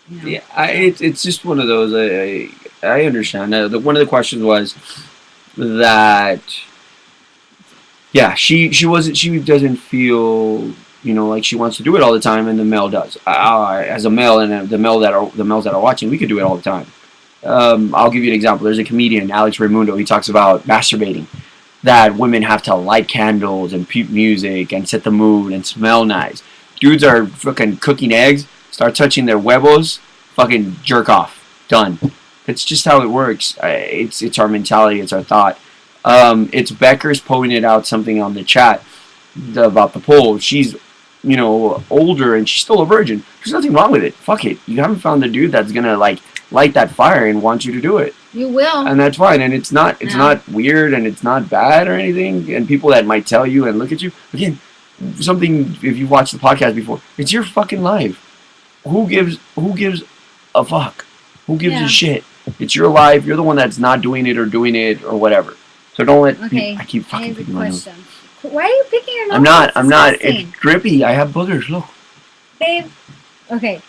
You know. Yeah, it's just one of those. I understand. One of the questions was that yeah, she doesn't feel like she wants to do it all the time, and the male does. As a male, and the males that are watching, we could do it all the time. I'll give you an example. There's a comedian, Alex Raimundo. He talks about masturbating. That women have to light candles and peep music and set the mood and smell nice. Dudes are fucking cooking eggs, start touching their huevos, fucking jerk off. Done. It's just how it works. It's our mentality. It's our thought. It's Becker's pointed out something on the chat about the poll. She's older and she's still a virgin. There's nothing wrong with it. Fuck it. You haven't found the dude that's gonna light that fire and want you to do it. You will. And that's fine. And it's not weird and it's not bad or anything. And people that might tell you and look at you, again, something, if you've watched the podcast before, it's your fucking life. Who gives a fuck? Who gives a shit? It's your life. You're the one that's not doing it or whatever. So don't let Okay. I keep fucking picking my nose. Why are you picking your nose? I'm not. It's drippy. I have boogers. Look. Babe. Okay.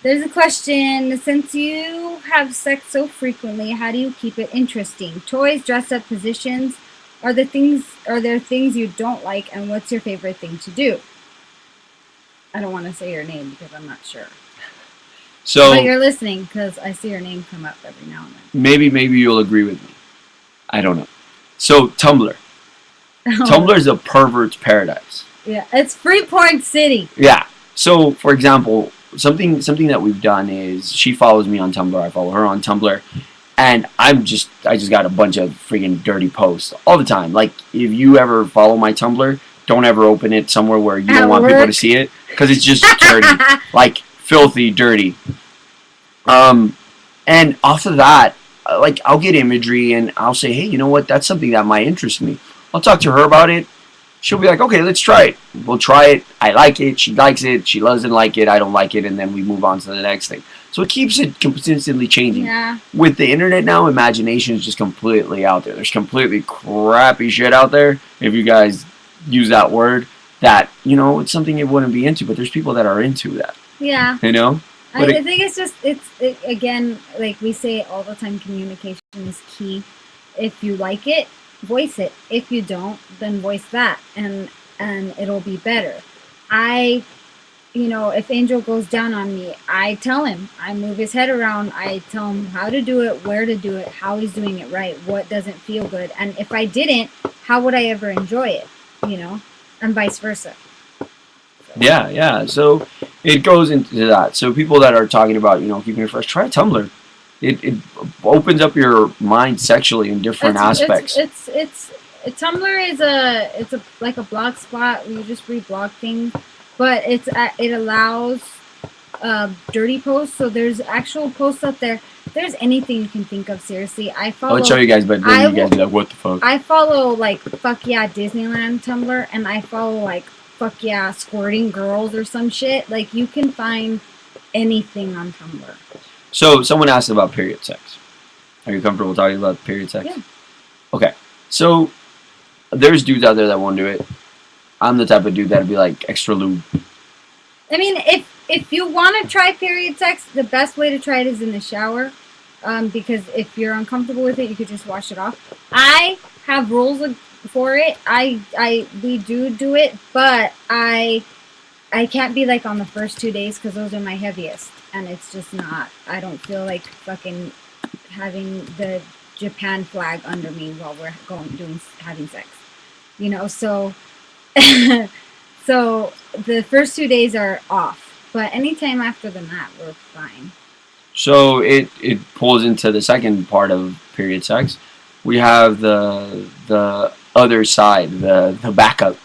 There's a question. Since you have sex so frequently, how do you keep it interesting? Toys, dress up positions. Are there things you don't like, and what's your favorite thing to do? I don't want to say your name because I'm not sure. So, but you're listening because I see your name come up every now and then. Maybe you'll agree with me. I don't know. So Tumblr. Tumblr is a pervert's paradise. Yeah, it's free porn city. Yeah. So, for example, something that we've done is she follows me on Tumblr, I follow her on Tumblr, and I just got a bunch of freaking dirty posts all the time. Like, if you ever follow my Tumblr, don't ever open it somewhere where you don't want people to see it, because it's just dirty, like filthy dirty. And off of that, like, I'll get imagery and I'll say, hey, you know what? That's something that might interest me. I'll talk to her about it. She'll be like, okay, let's try it. We'll try it. I like it. She likes it. She doesn't like it. I don't like it. And then we move on to the next thing. So it keeps it consistently changing. Yeah. With the internet now, imagination is just completely out there. There's completely crappy shit out there, if you guys use that word, that, it's something you wouldn't be into. But there's people that are into that. Yeah. I think it's just, again, like we say all the time, communication is key. If you like it, voice it. If you don't, then voice that, and it'll be better. If Angel goes down on me, I tell him. I move his head around. I tell him how to do it, where to do it, how he's doing it right, what doesn't feel good. And if I didn't, how would I ever enjoy it? And vice versa. Yeah. So it goes into that. So people that are talking about, keeping it fresh, try Tumblr. It opens up your mind sexually in different aspects. Tumblr is like a blog spot where you just reblog things, but it allows dirty posts. So there's actual posts up there. There's anything you can think of. Seriously, I'll show you guys, but then you guys be like, what the fuck? I follow like Fuck Yeah Disneyland Tumblr, and I follow like Fuck Yeah Squirting Girls or some shit. Like, you can find anything on Tumblr. So someone asked about period sex. Are you comfortable talking about period sex? Yeah. Okay. So there's dudes out there that won't do it. I'm the type of dude that'd be like extra lube. I mean, if you want to try period sex, the best way to try it is in the shower. Because if you're uncomfortable with it, you could just wash it off. I have rules for it. We do it, but I can't be like on the first 2 days because those are my heaviest. And it's just not. I don't feel like fucking having the Japan flag under me while we're having sex. So so the first 2 days are off. But anytime after that, we're fine. So it pulls into the second part of period sex. We have the other side, the backup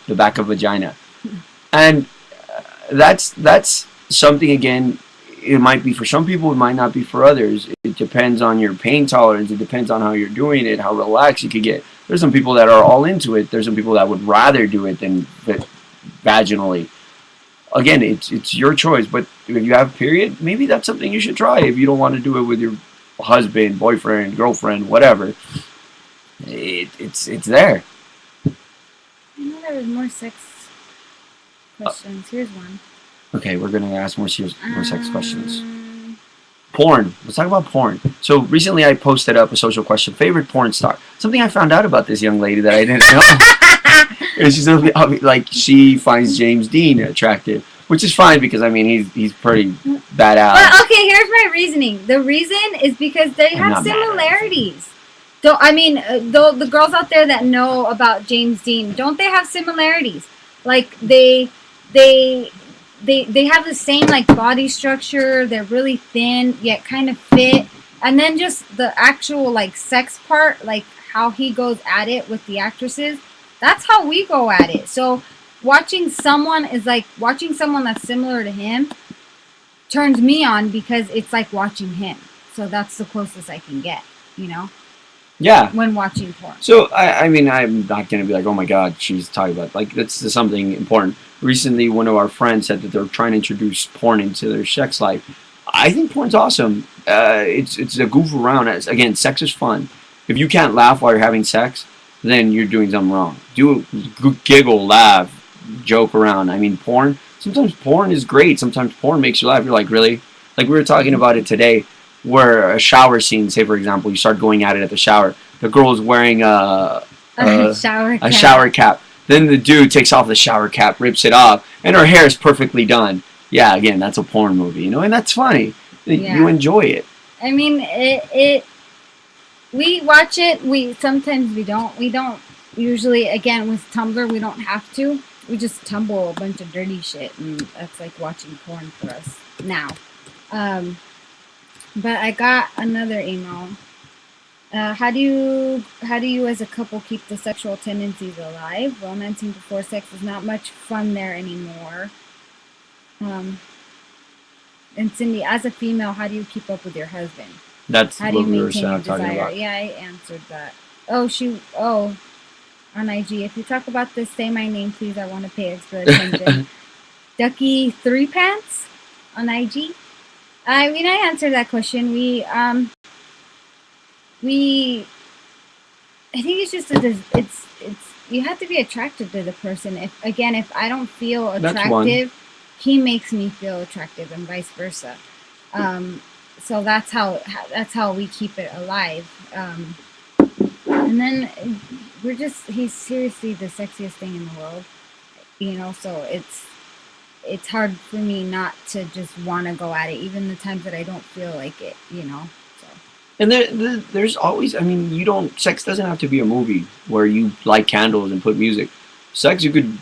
vagina. And that's something, again, it might be for some people, it might not be for others. It depends on your pain tolerance. It depends on how you're doing it, how relaxed you could get. There's some people that are all into it. There's some people that would rather do it than vaginally. Again, it's your choice. But if you have period, maybe that's something you should try if you don't want to do it with your husband, boyfriend, girlfriend, whatever, it's there. I know there was more sex questions. Here's one. Okay, we're gonna ask more sex questions. Um, Porn. Let's talk about porn. So recently, I posted up a social question: favorite porn star. Something I found out about this young lady that I didn't know. She's like she finds James Dean attractive, which is fine because I mean he's pretty badass. Well, okay, here's my reasoning. The reason is because they I'm have not mad at it. similarities. Though I mean, though the girls out there that know about James Dean, don't they have similarities? Like they have the same like body structure. They're really thin yet kind of fit, and then just the actual like sex part, like how he goes at it with the actresses. That's how we go at it. So watching someone is like watching someone that's similar to him turns me on because it's like watching him. So that's the closest I can get, you know, Yeah. when watching porn. So I mean I'm not gonna be like, oh my god, she's talking about like that's something important. Recently, one of our friends said that they're trying to introduce porn into their sex life. I think porn's awesome. It's a goof around. Again, sex is fun. If you can't laugh while you're having sex, then you're doing something wrong. Do giggle, laugh, joke around. I mean, porn. Sometimes porn is great. Sometimes porn makes you laugh. You're like, really? Like we were talking about it today, where a shower scene. Say for example, you start going at it at the shower. The girl is wearing a shower cap. Then the dude takes off the shower cap, rips it off, and her hair is perfectly done. Yeah, again, that's a porn movie, you know, and that's funny. Yeah. You enjoy it. I mean, we watch it. Sometimes we don't. We don't usually. Again, with Tumblr, we don't have to. We just tumble a bunch of dirty shit, and that's like watching porn for us now. But I got another email. How do you as a couple keep the sexual tendencies alive? Romancing before sex is not much fun there anymore. And Cindy, as a female, how do you keep up with your husband? That's How do what you we were maintain your talking desire? about. Yeah, I answered that. On IG, if you talk about this, say my name, please. I want to pay extra attention. Ducky Three Pants on IG. I mean, I answered that question. I think it's just it's you have to be attracted to the person. If I don't feel attractive, he makes me feel attractive, and vice versa. So that's how we keep it alive. And then he's seriously the sexiest thing in the world, you know. So it's hard for me not to just want to go at it, even the times that I don't feel like it, you know. And there's always, I mean, sex doesn't have to be a movie where you light candles and put music. Sex, you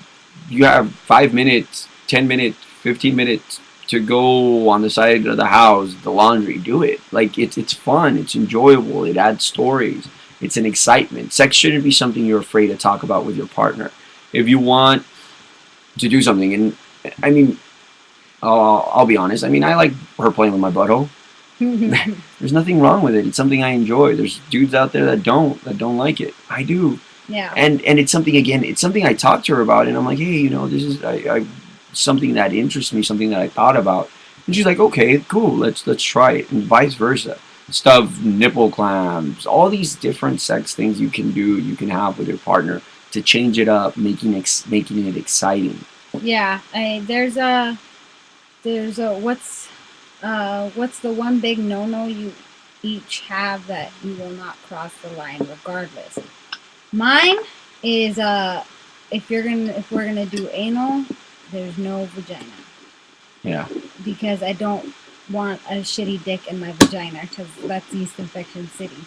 have 5 minutes, 10 minutes, 15 minutes to go on the side of the house, the laundry, do it. Like, it's fun, it's enjoyable, it adds stories, it's an excitement. Sex shouldn't be something you're afraid to talk about with your partner. If you want to do something, and I mean, I'll be honest, I mean, I like her playing with my butthole. There's nothing wrong with it. It's something I enjoy. There's dudes out there that don't like it. I do. Yeah. And it's something, again, it's something I talk to her about, and I'm like, hey, you know, this is I something that interests me, something that I thought about. And she's like, okay, cool, let's try it, and vice versa. Stuff, nipple clamps, all these different sex things you can do, you can have with your partner to change it up, making it exciting. Yeah. There's a what's the one big no-no you each have that you will not cross the line regardless? Mine is if we're gonna do anal, there's no vagina. Yeah. Because I don't want a shitty dick in my vagina, because that's yeast infection city.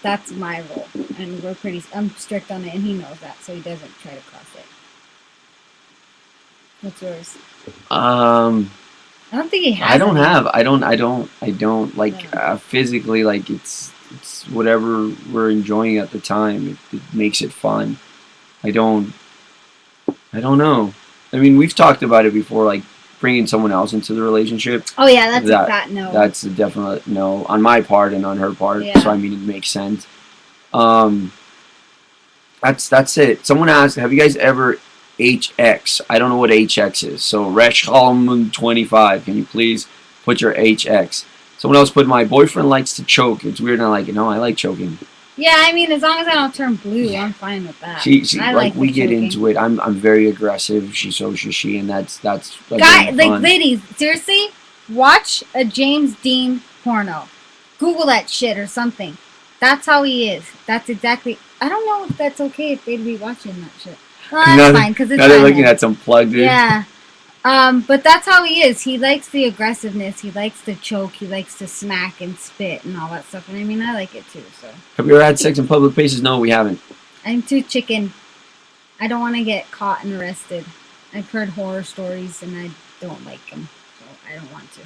That's my rule, and I'm strict on it, and he knows that, so he doesn't try to cross it. What's yours? I don't think he has. I don't like physically, like it's whatever we're enjoying at the time. It makes it fun. I don't know. I mean, we've talked about it before, like bringing someone else into the relationship. Oh yeah, that's a fat no. That's a definite no on my part and on her part. Yeah. So I mean, it makes sense. That's it. Someone asked, have you guys ever HX? I don't know what HX is. So Reshholm 25, can you please put your HX? Someone else put, my boyfriend likes to choke. It's weird. And I like it. No, I like choking. Yeah, I mean, as long as I don't turn blue, I'm fine with that. She I like we the get choking. into it. I'm very aggressive. She's so she, and that's Guy, like ladies, seriously, watch a James Dean porno. Google that shit or something. That's how he is. That's exactly. I don't know if that's okay if they'd be watching that shit. Well, that's fine because it's now they're looking at some plug, dude. Yeah. But that's how he is. He likes the aggressiveness. He likes to choke. He likes to smack and spit and all that stuff. And I mean, I like it too. So. Have you ever had sex in public places? No, we haven't. I'm too chicken. I don't want to get caught and arrested. I've heard horror stories and I don't like them, so I don't want to.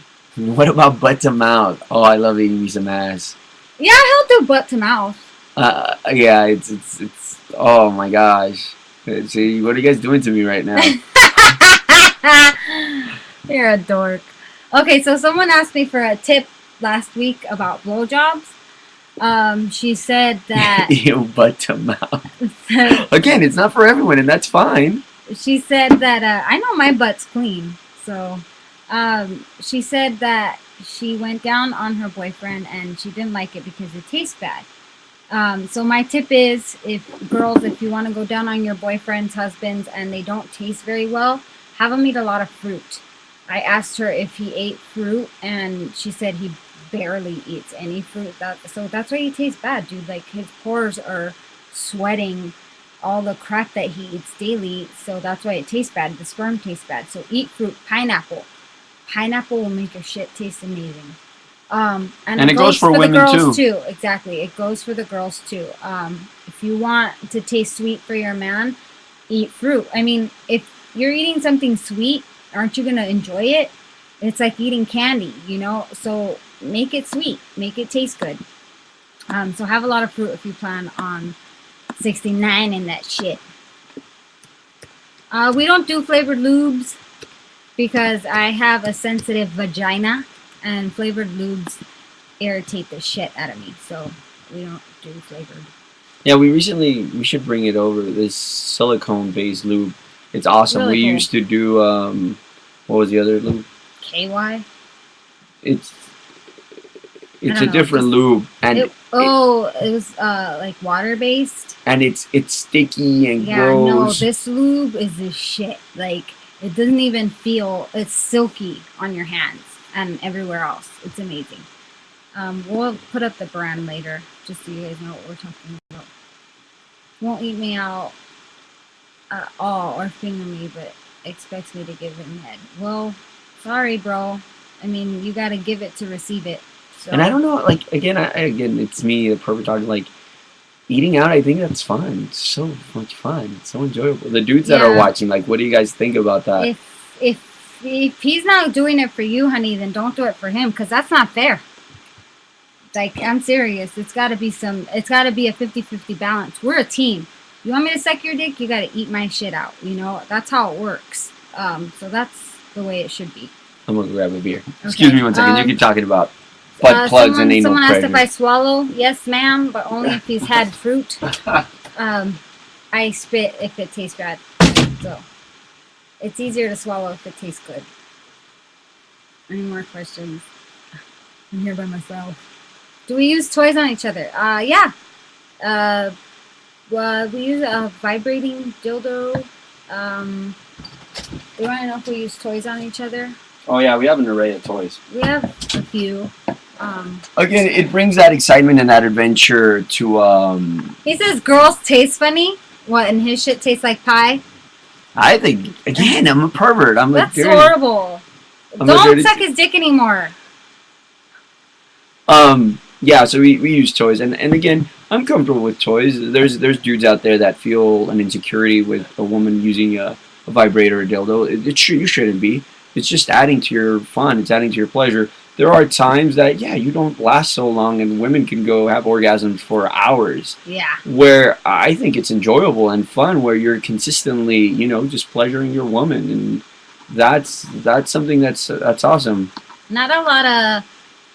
What about butt to mouth? Oh, I love eating me some ass. Yeah, he'll do butt to mouth. Yeah, it's. Oh my gosh. See, what are you guys doing to me right now? You're a dork. Okay, so someone asked me for a tip last week about blowjobs. She said that you butt to mouth. Again, it's not for everyone, and that's fine. She said that I know my butt's clean. So, she said that she went down on her boyfriend and she didn't like it because it tastes bad. So my tip is, if you want to go down on your boyfriend's husbands and they don't taste very well, have them eat a lot of fruit. I asked her if he ate fruit, and she said he barely eats any fruit. So that's why he tastes bad, dude. Like, his pores are sweating all the crap that he eats daily, so that's why it tastes bad. The sperm tastes bad. So eat fruit. Pineapple will make your shit taste amazing. And it goes for women the girls too. Exactly, it goes for the girls too. If you want to taste sweet for your man, eat fruit. I mean, if you're eating something sweet, aren't you gonna enjoy it? It's like eating candy, you know. So make it sweet, make it taste good. So have a lot of fruit if you plan on 69 in that shit. We don't do flavored lubes because I have a sensitive vagina, and flavored lubes irritate the shit out of me. So we don't do flavored. Yeah, we should bring it over. This silicone-based lube. It's awesome. Really cool. Used to do, what was the other lube? KY? It's a different lube. And it was like water-based. And it's sticky and gross. No, this lube is the shit. Like, it doesn't even feel, it's silky on your hands and everywhere else. It's amazing. We'll put up the brand later, just so you guys know what we're talking about. Won't eat me out at all or finger me, but expects me to give him head. Well, sorry, bro. I mean, you gotta give it to receive it. So. And I don't know, like, again, it's me, the perfect target. Like, eating out, I think that's fun. It's so much fun. It's so enjoyable. The dudes that are watching, like, what do you guys think about that? If he's not doing it for you, honey, then don't do it for him, because that's not fair. Like, I'm serious. It's got to be a 50-50 balance. We're a team. You want me to suck your dick? You got to eat my shit out. You know, that's how it works. So that's the way it should be. I'm going to grab a beer. Okay. Excuse me one second. You keep talking about butt plugs and anal pressure. Someone asked if I swallow. Yes, ma'am, but only if he's had fruit. I spit if it tastes bad. So it's easier to swallow if it tastes good. Any more questions? I'm here by myself. Do we use toys on each other? Yeah. We use a vibrating dildo. Do you want to know if we use toys on each other? Oh yeah, we have an array of toys. We have a few. Again, it brings that excitement and that adventure to. He says girls taste funny. What, and his shit tastes like pie? I think, again, I'm a pervert. That's horrible. Don't suck his dick anymore. Yeah, so we use toys, and again, I'm comfortable with toys. There's dudes out there that feel an insecurity with a woman using a vibrator or a dildo. You shouldn't be. It's just adding to your fun. It's adding to your pleasure. There are times that, you don't last so long, and women can go have orgasms for hours. Yeah. Where I think it's enjoyable and fun, where you're consistently, just pleasuring your woman, and that's something that's awesome. Not a lot of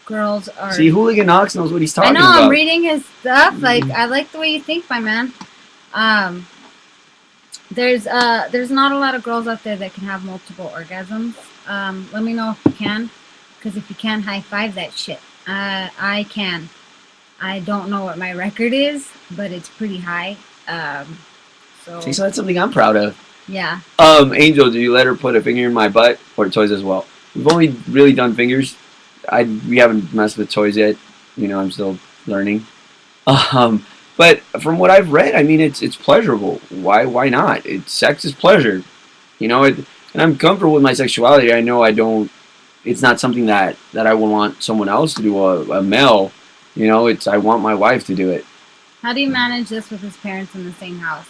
girls are. See, Hooligan Knox knows what he's talking about. I know. I'm reading his stuff. Like, I like the way you think, my man. There's not a lot of girls out there that can have multiple orgasms. Let me know if you can, because if you can, high five that shit. I can. I don't know what my record is, but it's pretty high. See, So so that's something I'm proud of. yeah. Angel, do you let her put a finger in my butt or toys as well? We've only really done fingers. We haven't messed with toys yet. You know, I'm still learning. Um, but from what I've read, I mean, it's pleasurable. Why not? Sex is pleasure. You know, and I'm comfortable with my sexuality. I know I don't. It's not something that I would want someone else to do. A male. You know, it's I want my wife to do it. How do you manage this with his parents in the same house?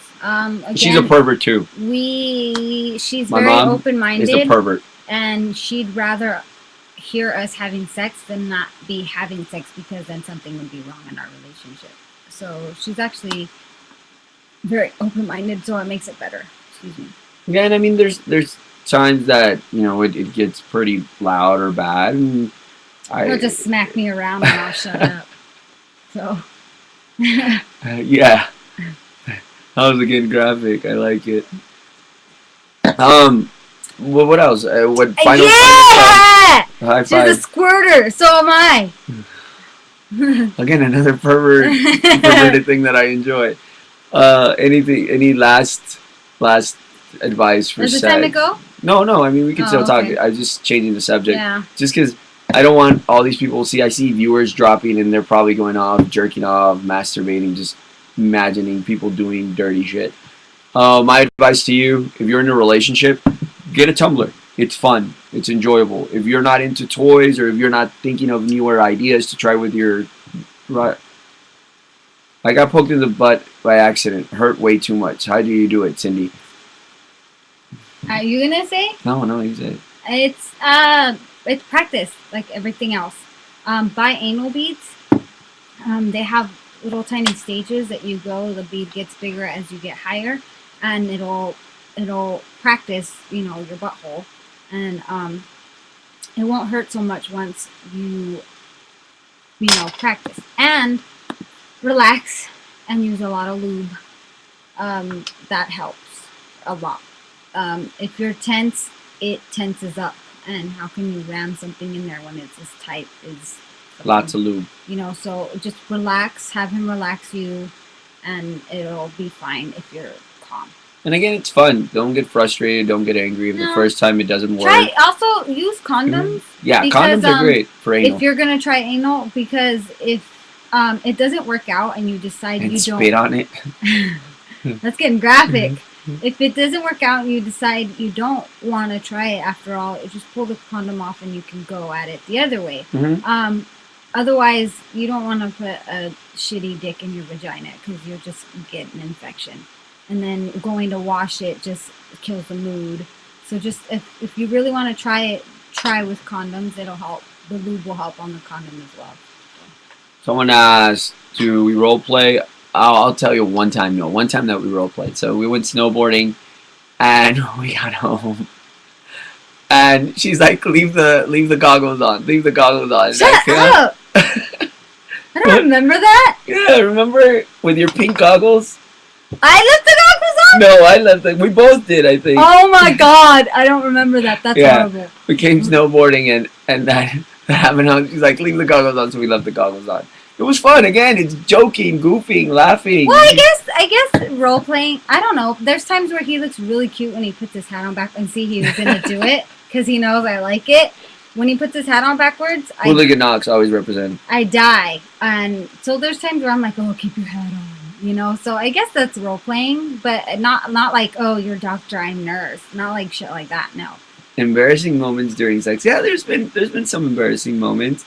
She's a Again, pervert too. she's My very mom open is a minded, pervert. and she'd rather hear us having sex than not be having sex because then something would be wrong in our relationship. So she's actually very open minded, so it makes it better. Excuse me. Yeah, and I mean, there's times that it gets pretty loud or bad, and He'll I just smack me around and I'll shut up. So yeah, that was a good graphic. I like it. Um, what else? What final yeah, high she's a five? squirter. So am I. Again, another perverted thing that I enjoy. Any last advice for Is it time to sex? go? No, no. I mean, we can still talk. Okay. I'm just changing the subject. Yeah. Just because I don't want all these people. See, I see viewers dropping, and they're probably going off, jerking off, masturbating, just imagining people doing dirty shit. My advice to you: if you're in a relationship, get a Tumblr. It's fun. It's enjoyable. If you're not into toys, or if you're not thinking of newer ideas to try with your right. I got poked in the butt by accident. Hurt way too much. How do you do it, Cindy? Are you gonna say? No, no, you said. It's practice like everything else. Buy anal beads. They have little tiny stages that you go. The bead gets bigger as you get higher, and it'll practice. Your butthole, and it won't hurt so much once practice and relax and use a lot of lube. That helps a lot. If you're tense, it tenses up. And how can you ram something in there when it's as tight as Lots of lube. So just relax, have him relax you, and it'll be fine if you're calm. And again, it's fun. Don't get frustrated. Don't get angry if the first time it doesn't work. Try also use condoms. Yeah, because, condoms are great for anal. If you're gonna try anal, because if it doesn't work out and you decide and you don't spit on it. That's getting graphic. If it doesn't work out and you decide you don't want to try it after all, just pull the condom off and you can go at it the other way. Mm-hmm. Otherwise, you don't want to put a shitty dick in your vagina because you'll just get an infection. And then going to wash it just kills the mood. So just if you really want to try it, try with condoms. It'll help. The lube will help on the condom as well. Someone asked, do we role play? I'll tell you one time. No, one time that we role played. So we went snowboarding, and we got home, and she's like, "Leave the goggles on. Leave the goggles on." Shut up! I don't remember that. Yeah, remember with your pink goggles? I left the goggles on. No, I left them. We both did, I think. Oh my god, I don't remember that. That's horrible. We came snowboarding and that happened. She's like, "Leave the goggles on," so we left the goggles on. It was fun. Again, it's joking, goofing, laughing. Well, I guess role playing. I don't know. There's times where he looks really cute when he puts his hat on back, and see he was gonna do it because he knows I like it. When he puts his hat on backwards, Hooligan Knox always represent. I die, and so there's times where I'm like, "Oh, keep your hat on," So I guess that's role playing, but not like, "Oh, you're doctor, I'm nurse," not like shit like that. No. Embarrassing moments during sex. Yeah, there's been some embarrassing moments,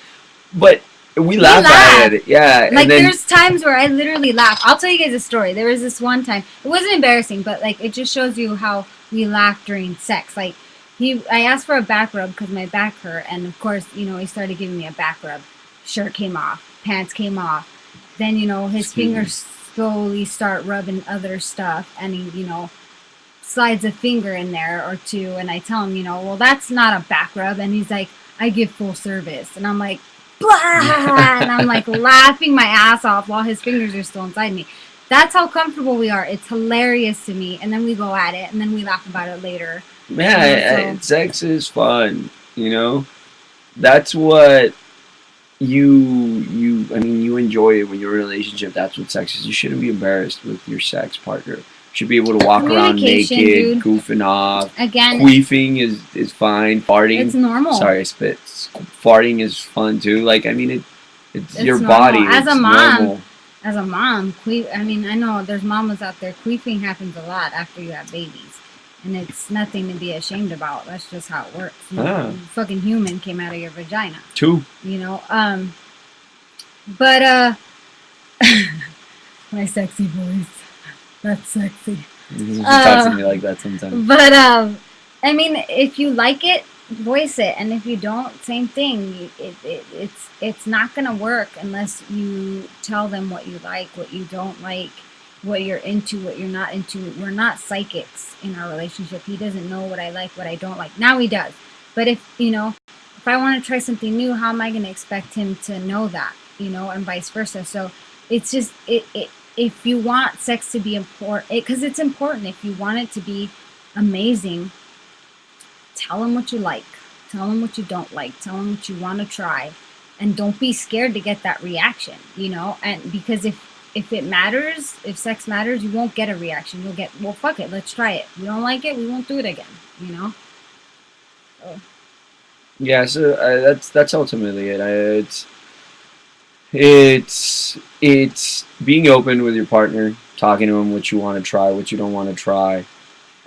but we laugh at it. Yeah, like there's times where I literally laugh. I'll tell you guys a story. There was this one time. It wasn't embarrassing, but like it just shows you how we laugh during sex. Like I asked for a back rub because my back hurt, and of course, he started giving me a back rub. Shirt came off, pants came off. Then his fingers slowly start rubbing other stuff, and he slides a finger in there or two, and I tell him, well, that's not a back rub, and he's like, I give full service, and I'm like, blah, and I'm like laughing my ass off while his fingers are still inside me. That's how comfortable we are. It's hilarious to me, and then we go at it, and then we laugh about it later. Yeah, sex is fun. That's what I mean, you enjoy it when you're in a relationship. That's what sex is. You shouldn't be embarrassed with your sex partner. You should be able to walk around Communication, naked, dude. goofing off. Again, Queefing is fine. Farting, it's normal. sorry, I spit. Farting is fun too. Like, I mean, it's your normal. body. As It's a mom, normal. as a mom, I mean, I know there's mamas out there. Queefing happens a lot after you have babies, and it's nothing to be ashamed about. That's just how it works. Fucking human came out of your vagina. Two. You know. But my sexy voice. That's sexy. She talks to me like that sometimes. But I mean, if you like it, voice it, and if you don't, same thing. It's not gonna work unless you tell them what you like, what you don't like, what you're into, what you're not into. We're not psychics in our relationship. He doesn't know what I like, what I don't like. Now he does. But if I want to try something new, how am I going to expect him to know that? And vice versa. So it's just if you want sex to be important, because it's important. If you want it to be amazing, tell him what you like, tell him what you don't like, tell him what you want to try, and don't be scared to get that reaction. And because if it matters, if sex matters, you won't get a reaction. You'll get, well, fuck it, let's try it. We don't like it, we won't do it again. So. Yeah, so that's ultimately it. It's being open with your partner, talking to him what you want to try, what you don't want to try.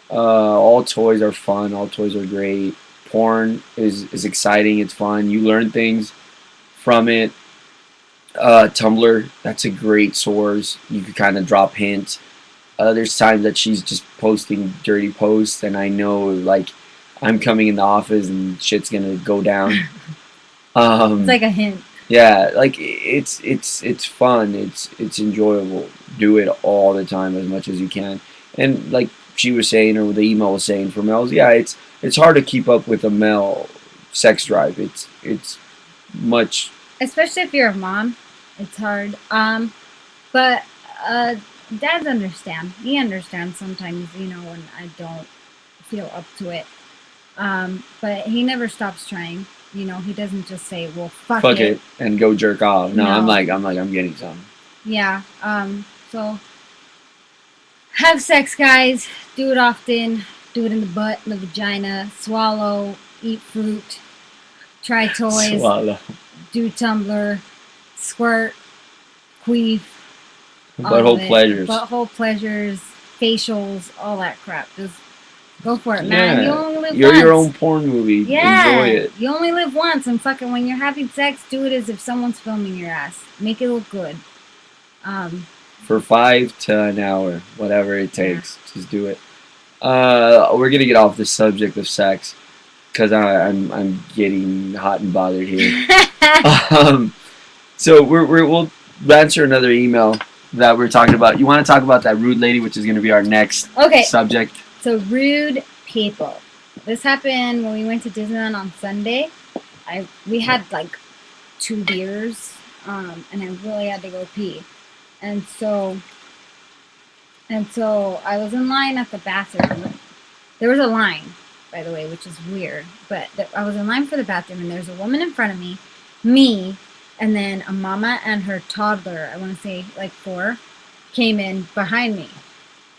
All toys are fun. All toys are great. Porn is exciting. It's fun. You learn things from it. Tumblr, that's a great source. You could kind of drop hints. There's times that she's just posting dirty posts, and I know, like, I'm coming in the office and shit's gonna go down. It's like a hint. Yeah, like it's fun. It's enjoyable. Do it all the time as much as you can. And like she was saying, or the email was saying for males, yeah, it's hard to keep up with a male sex drive. It's much, especially if you're a mom. It's hard. But dads understand. He understands sometimes, when I don't feel up to it. But he never stops trying. He doesn't just say, "Well, fuck it and go jerk off." No, No. I'm getting some. Yeah. So have sex, guys. Do it often. Do it in the butt, in the vagina. Swallow. Eat fruit. Try toys. Swallow. Do Tumblr. Squirt. Queef. Butthole pleasures. Butthole pleasures. Facials. All that crap. Just go for it, man. You only live once. You're your own porn movie. Yeah. Enjoy it. You only live once, and fucking when you're having sex, do it as if someone's filming your ass. Make it look good. For 5 to an hour, whatever it takes, just do it. We're gonna get off the subject of sex because I'm getting hot and bothered here. So we'll answer another email that we're talking about. You want to talk about that rude lady, which is going to be our next subject. So rude people. This happened when we went to Disneyland on Sunday. We had like 2 beers, and I really had to go pee. And so I was in line at the bathroom. There was a line, by the way, which is weird. But I was in line for the bathroom, and there's a woman in front of me, and then a mama and her toddler, I want to say like 4, came in behind me.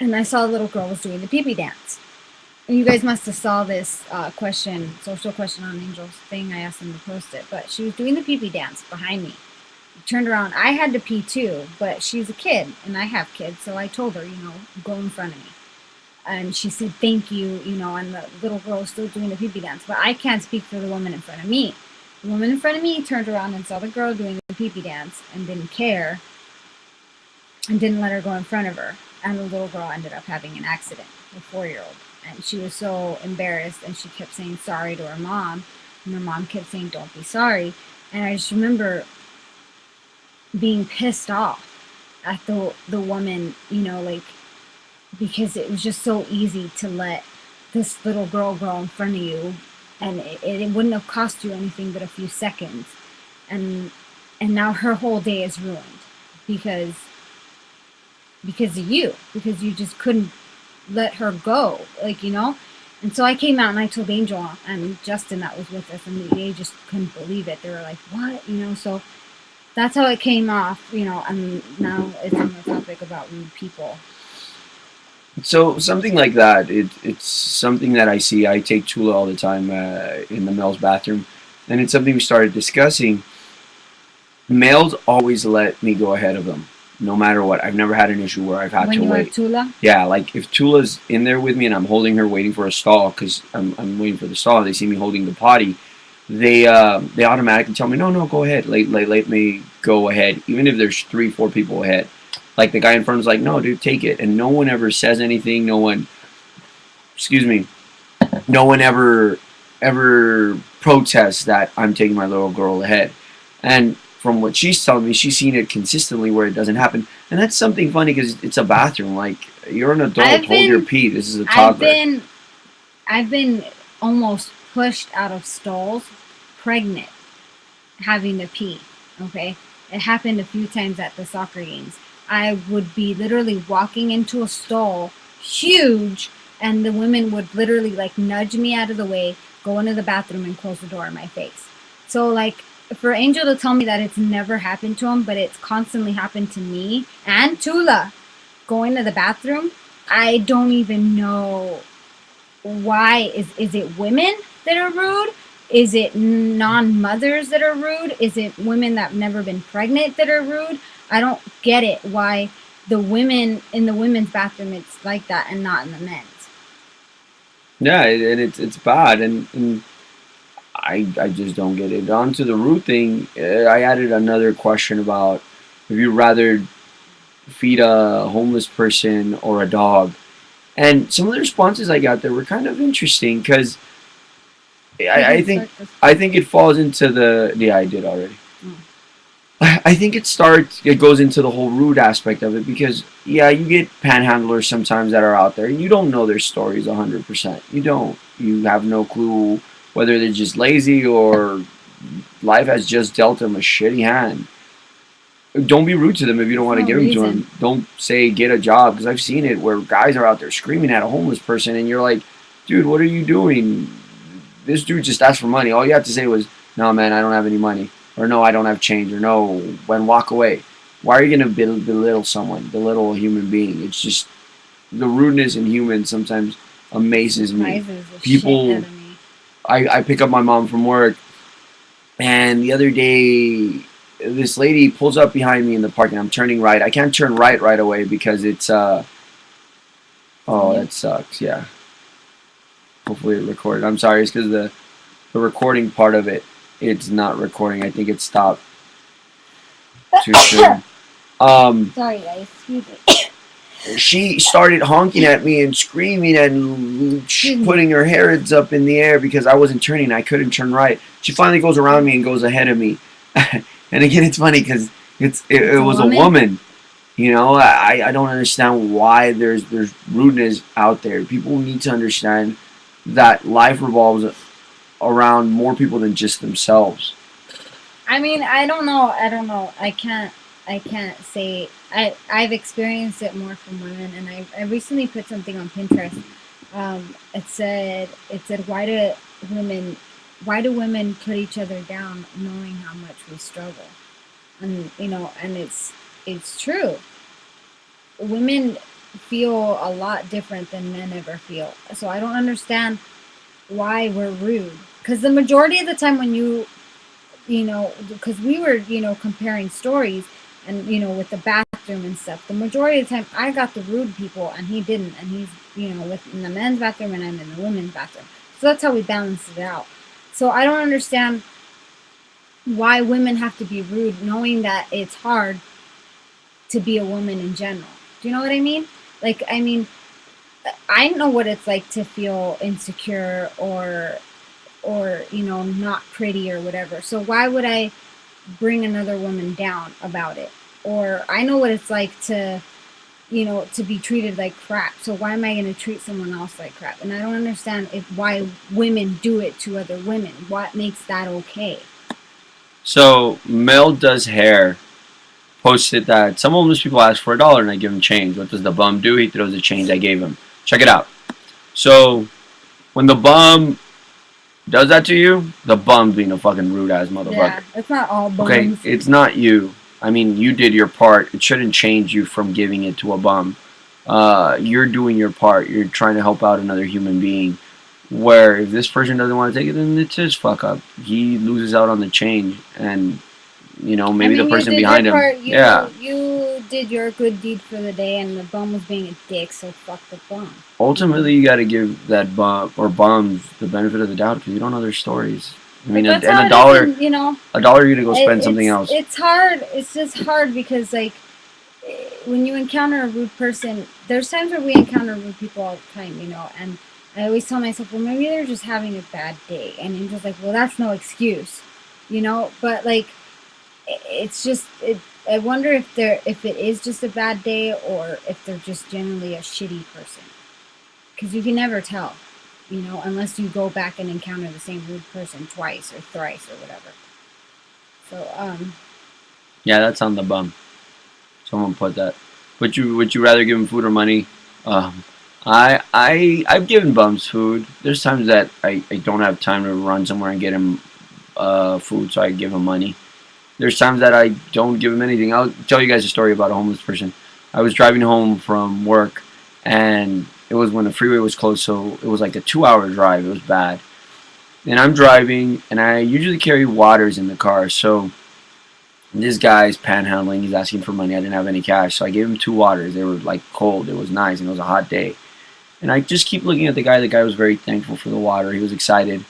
And I saw a little girl was doing the pee-pee dance. And you guys must have saw this social question on Angel's thing. I asked them to post it. But she was doing the pee-pee dance behind me. Turned around. I had to pee too, but she's a kid, and I have kids, so I told her, go in front of me. And she said, thank you, and the little girl was still doing the pee-pee dance. But I can't speak for the woman in front of me. The woman in front of me turned around and saw the girl doing the pee-pee dance and didn't care and didn't let her go in front of her. And the little girl ended up having an accident, a 4-year-old. And she was so embarrassed, and she kept saying sorry to her mom. And her mom kept saying, don't be sorry. And I just remember being pissed off at the woman, because it was just so easy to let this little girl go in front of you, and it wouldn't have cost you anything but a few seconds, and now her whole day is ruined because of you, because you just couldn't let her go, And so I came out and I told Angel and Justin that was with us, and they just couldn't believe it. They were like, "What?" So that's how it came off, and now it's on the topic about rude people. So something like that, it's something that I see. I take Tula all the time in the male's bathroom, and it's something we started discussing. Males always let me go ahead of them, no matter what. I've never had an issue where I've had When to you have wait. Tula? Yeah, like if Tula's in there with me and I'm holding her, waiting for a stall because I'm waiting for the stall. They see me holding the potty. They automatically tell me, no, no, go ahead. Let me go ahead, even if there's 3, 4 people ahead. Like the guy in front is like, no, dude, take it, and no one ever says anything. No one, excuse me, no one ever protests that I'm taking my little girl ahead. And from what she's telling me, she's seen it consistently where it doesn't happen. And that's something funny because it's a bathroom. Like you're an adult, hold your pee. This is a I've toddler. been I've been almost pushed out of stalls, pregnant, having to pee. Okay, it happened a few times at the soccer games. I would be literally walking into a stall, huge, and the women would literally like nudge me out of the way, go into the bathroom, and close the door in my face. So like for Angel to tell me that it's never happened to him, but it's constantly happened to me and Tula going to the bathroom, I don't even know why. Is it women that are rude? Is it non-mothers that are rude? Is it women that have never been pregnant that are rude? I don't get it why the women in the women's bathroom it's like that and not in the men's. Yeah, and it's bad, and I just don't get it. On to the root thing, I added another question about if you rather feed a homeless person or a dog. And some of the responses I got there were kind of interesting because I think I think it falls into the yeah I did already. I think it goes into the whole rude aspect of it because yeah you get panhandlers sometimes that are out there and you don't know their stories 100%. You have no clue whether they're just lazy or life has just dealt them a shitty hand. Don't be rude to them if you don't want to give them to them. Don't say get a job because I've seen it where guys are out there screaming at a homeless person and you're like, dude, what are you doing? This dude just asked for money. All you have to say was, no, man, I don't have any money, or no, I don't have change, or no, when walk away. Why are you gonna belittle someone, belittle a human being? It's just the rudeness in humans sometimes amazes me. People, I pick up my mom from work, and the other day this lady pulls up behind me in the parking. I'm turning right. I can't turn right away because it's oh that sucks. Yeah. Hopefully it recorded. I'm sorry, it's because the recording part of it's not recording. I think it stopped too soon. Sorry guys, excuse me. She started honking at me and screaming and putting her hands up in the air because I wasn't turning. I couldn't turn right. She finally goes around me and goes ahead of me. And again, it's funny because it was a woman. I don't understand why there's rudeness out there. People need to understand that life revolves around more people than just themselves. I mean, I don't know. I can't say. I've experienced it more from women, and I recently put something on Pinterest. It said why do women put each other down knowing how much we struggle? And and it's true. Women feel a lot different than men ever feel. So I don't understand why we're rude. Because the majority of the time when because we were, comparing stories and, with the bathroom and stuff, the majority of the time I got the rude people and he didn't. And he's, in the men's bathroom and I'm in the women's bathroom. So that's how we balanced it out. So I don't understand why women have to be rude knowing that it's hard to be a woman in general. Do you know what I mean? Like, I mean, I know what it's like to feel insecure or not pretty or whatever. So why would I bring another woman down about it? Or I know what it's like to to be treated like crap. So why am I going to treat someone else like crap? And I don't understand why women do it to other women. What makes that okay? So Mel does hair posted that some homeless people ask for $1 and I give him change. What does the bum do? He throws the change I gave him. Check it out. So When the bum does that to you, the bum's being a fucking rude ass motherfucker. Yeah, it's not all bums. Okay, it's not you. I mean, you did your part. It shouldn't change you from giving it to a bum. You're doing your part. You're trying to help out another human being. Where if this person doesn't want to take it, then it's his fuck up. He loses out on the change, and maybe the person behind him. You did your good deed for the day, and the bum was being a dick, so fuck the bum. Ultimately, you got to give that bum or bums the benefit of the doubt because you don't know their stories. I mean, and a dollar, a dollar, you're gonna go spend something else. It's hard. It's just hard because like when you encounter a rude person, there's times where we encounter rude people all the time, and I always tell myself, well, maybe they're just having a bad day, and I'm just like, well, that's no excuse, But like, it's just I wonder if it is just a bad day or if they're just generally a shitty person, because you can never tell. Unless you go back and encounter the same rude person twice or thrice or whatever. So, yeah, that's on the bum. Someone put that. Would you rather give them food or money? I've given bums food. There's times that I don't have time to run somewhere and get them food, so I give them money. There's times that I don't give them anything. I'll tell you guys a story about a homeless person. I was driving home from work, and it was when the freeway was closed, so it was like a 2-hour drive. It was bad. And I'm driving, and I usually carry waters in the car. So this guy's panhandling. He's asking for money. I didn't have any cash, so I gave him 2 waters. They were like cold. It was nice, and it was a hot day. And I just keep looking at the guy. The guy was very thankful for the water. He was excited.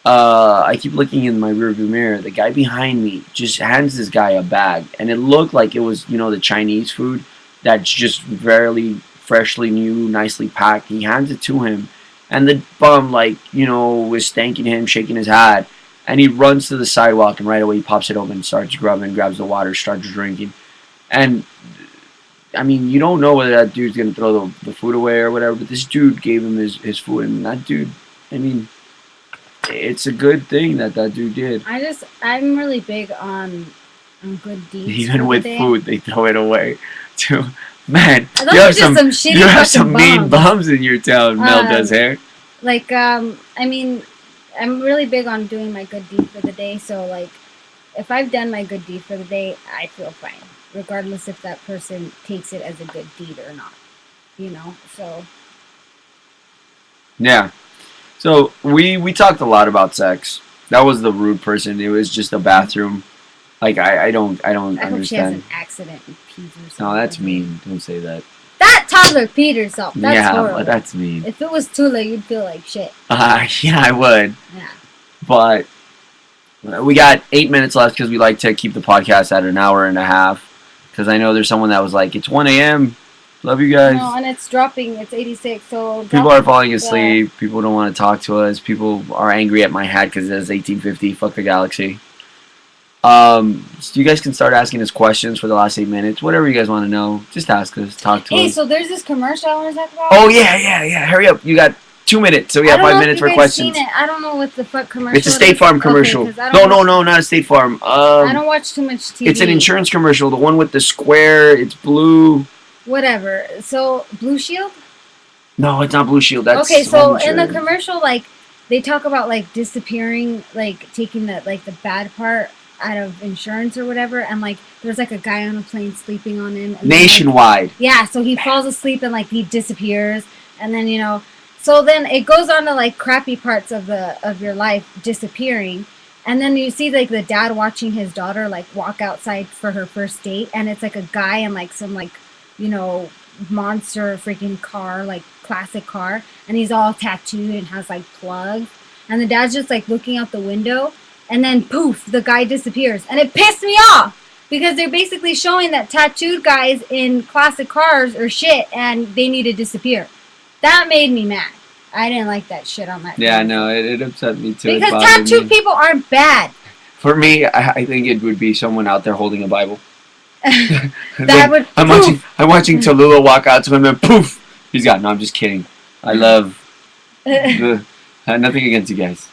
I keep looking in my rearview mirror. The guy behind me just hands this guy a bag, and it looked like it was, the Chinese food that's just very freshly new, nicely packed. He hands it to him, and the bum, was thanking him, shaking his head, and he runs to the sidewalk, and right away he pops it open, starts grubbing, grabs the water, starts drinking, and I mean, you don't know whether that dude's gonna throw the food away or whatever, but this dude gave him his food, and that dude, I mean, it's a good thing that dude did. I'm really big on good deeds. Even with food, they throw it away. Too. Man, you have some mean bums in your town, Mel does hair. I mean, I'm really big on doing my good deed for the day, so like, if I've done my good deed for the day, I feel fine, regardless if that person takes it as a good deed or not, so. Yeah. So we talked a lot about sex. That was the rude person. It was just a bathroom. Like I don't understand. I hope she has an accident and pees herself. No, that's mean. Don't say that. That toddler peed herself. That's horrible. That's mean. If it was Tula, you'd feel like shit. Yeah, I would. Yeah. But we got 8 minutes left because we like to keep the podcast at an hour and a half. Because I know there's someone that was like, it's 1 a.m. Love you guys. No, and it's dropping. It's 86. So people are falling asleep. People don't want to talk to us. People are angry at my hat because it says 1850. Fuck the galaxy. So you guys can start asking us questions for the last 8 minutes. Whatever you guys want to know, just ask us. Talk to us. Hey, so there's this commercial I want to talk about. Oh yeah. Hurry up. You got 2 minutes, so we have 5 minutes for questions. Seen it. I don't know what the fuck commercial. It's a State Farm commercial. Okay, no, not a State Farm. I don't watch too much TV. It's an insurance commercial. The one with the square. It's blue. Whatever. So Blue Shield? No, it's not Blue Shield. That's okay. So in the commercial, like they talk about like disappearing, like taking the bad part out of insurance or whatever, and like there's like a guy on a plane sleeping on him. And nationwide. Then, like, so he falls asleep and like he disappears, and then so then it goes on to like crappy parts of your life disappearing. And then you see like the dad watching his daughter like walk outside for her first date, and it's like a guy in like some like monster freaking car, like classic car, and he's all tattooed and has like plugs, and the dad's just like looking out the window, and then poof, the guy disappears, and it pissed me off because they're basically showing that tattooed guys in classic cars are shit and they need to disappear. That made me mad. I didn't like that shit on that. Yeah, no, it upset me too. Because tattooed people aren't bad. For me, I think it would be someone out there holding a Bible. I'm watching Tallulah walk out to him and poof, he's gone. No, I'm just kidding. I love nothing against you guys.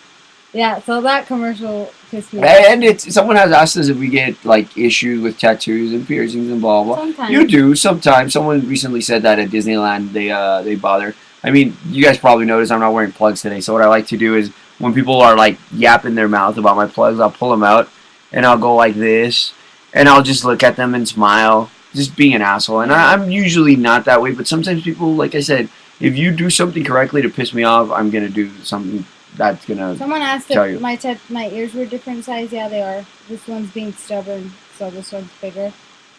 Yeah, so that commercial pissed me off. And someone has asked us if we get like issues with tattoos and piercings and blah blah. Sometimes. You do sometimes. Someone recently said that at Disneyland they bother. I mean, you guys probably noticed I'm not wearing plugs today. So what I like to do is when people are like yapping their mouth about my plugs, I'll pull them out and I'll go like this, and I'll just look at them and smile, just being an asshole. And I'm usually not that way, but sometimes people, like I said, if you do something correctly to piss me off, I'm gonna do something that's gonna. Someone asked tell if you. my ears were different size. Yeah, they are. This one's being stubborn, so this one's bigger.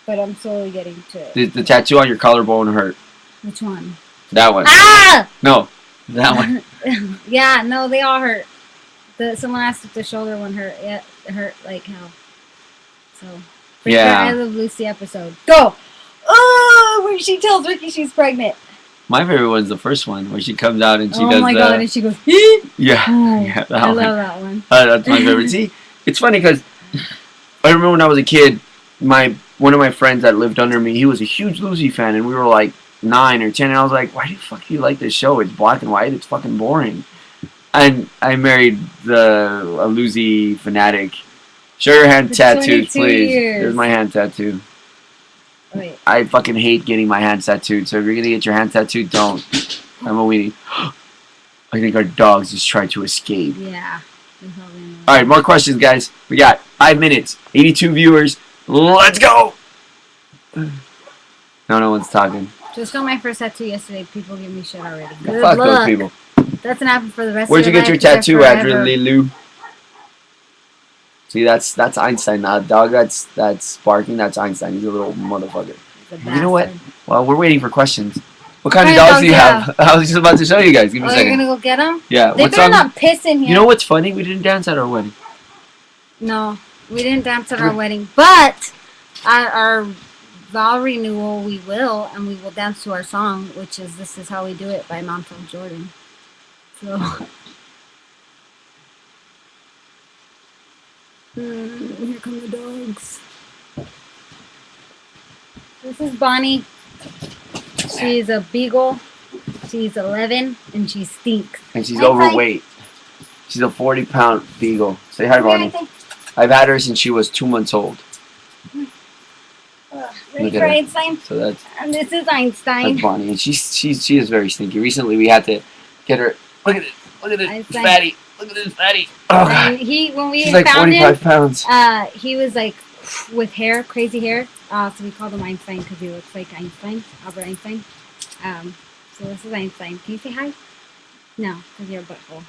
But I'm slowly getting to it. The tattoo on your collarbone hurt. Which one? That one. Ah! No, that one. Yeah, no, they all hurt. Someone asked if the shoulder one hurt. Yeah, it hurt like hell. So, Yeah. I Love Lucy episode. Go! Oh, where she tells Ricky she's pregnant. My favorite one's the first one where she comes out and she does. Oh my god! And she goes. Yeah, oh, yeah. That I one. love that one. That's my favorite. See, it's funny because I remember when I was a kid, one of my friends that lived under me, he was a huge Lucy fan, and we were like 9 or 10, and I was like, "Why the fuck do you like this show? It's black and white. It's fucking boring." And I married a Lucy fanatic. Show your hand tattoos, please. Years. There's my hand tattoo. Wait. I fucking hate getting my hand tattooed, so if you're gonna get your hand tattooed, don't. I'm a weenie. I think our dogs just tried to escape. Yeah. Alright, more questions, guys. We got 5 minutes, 82 viewers. Let's go! No one's talking. Just got my first tattoo yesterday. People give me shit already. Good fuck luck. Those people. That's gonna happen for the rest Where'd of your life. Where'd you get your tattoo at, Lulu? See, that's Einstein. That dog that's barking, that's Einstein. He's a little motherfucker. You know what? Well, we're waiting for questions. What kind of dogs do you have? I was just about to show you guys. Give me a second. You're gonna go get them? Yeah. They better not piss in here. You know what's funny? We didn't dance at our wedding. No, we didn't dance at our wedding. But at our vow renewal, we will, and we will dance to our song, which is "This Is How We Do It" by Mountford Jordan. So. Here come the dogs. This is Bonnie. She's a beagle. She's 11 and she stinks. And she's overweight. She's a 40-pound beagle. Say hi, Bonnie. I've had her since she was 2 months old. Ready for Einstein? So that's. And this is Einstein. That's Bonnie, and she is very stinky. Recently, we had to get her. Look at it. Look at this fatty. Look at this fatty. And when we She's like found 45 pounds. He was like with hair, crazy hair. So we called him Einstein because he looks like Einstein, Albert Einstein. So this is Einstein. Can you say hi? No, because you're a butthole.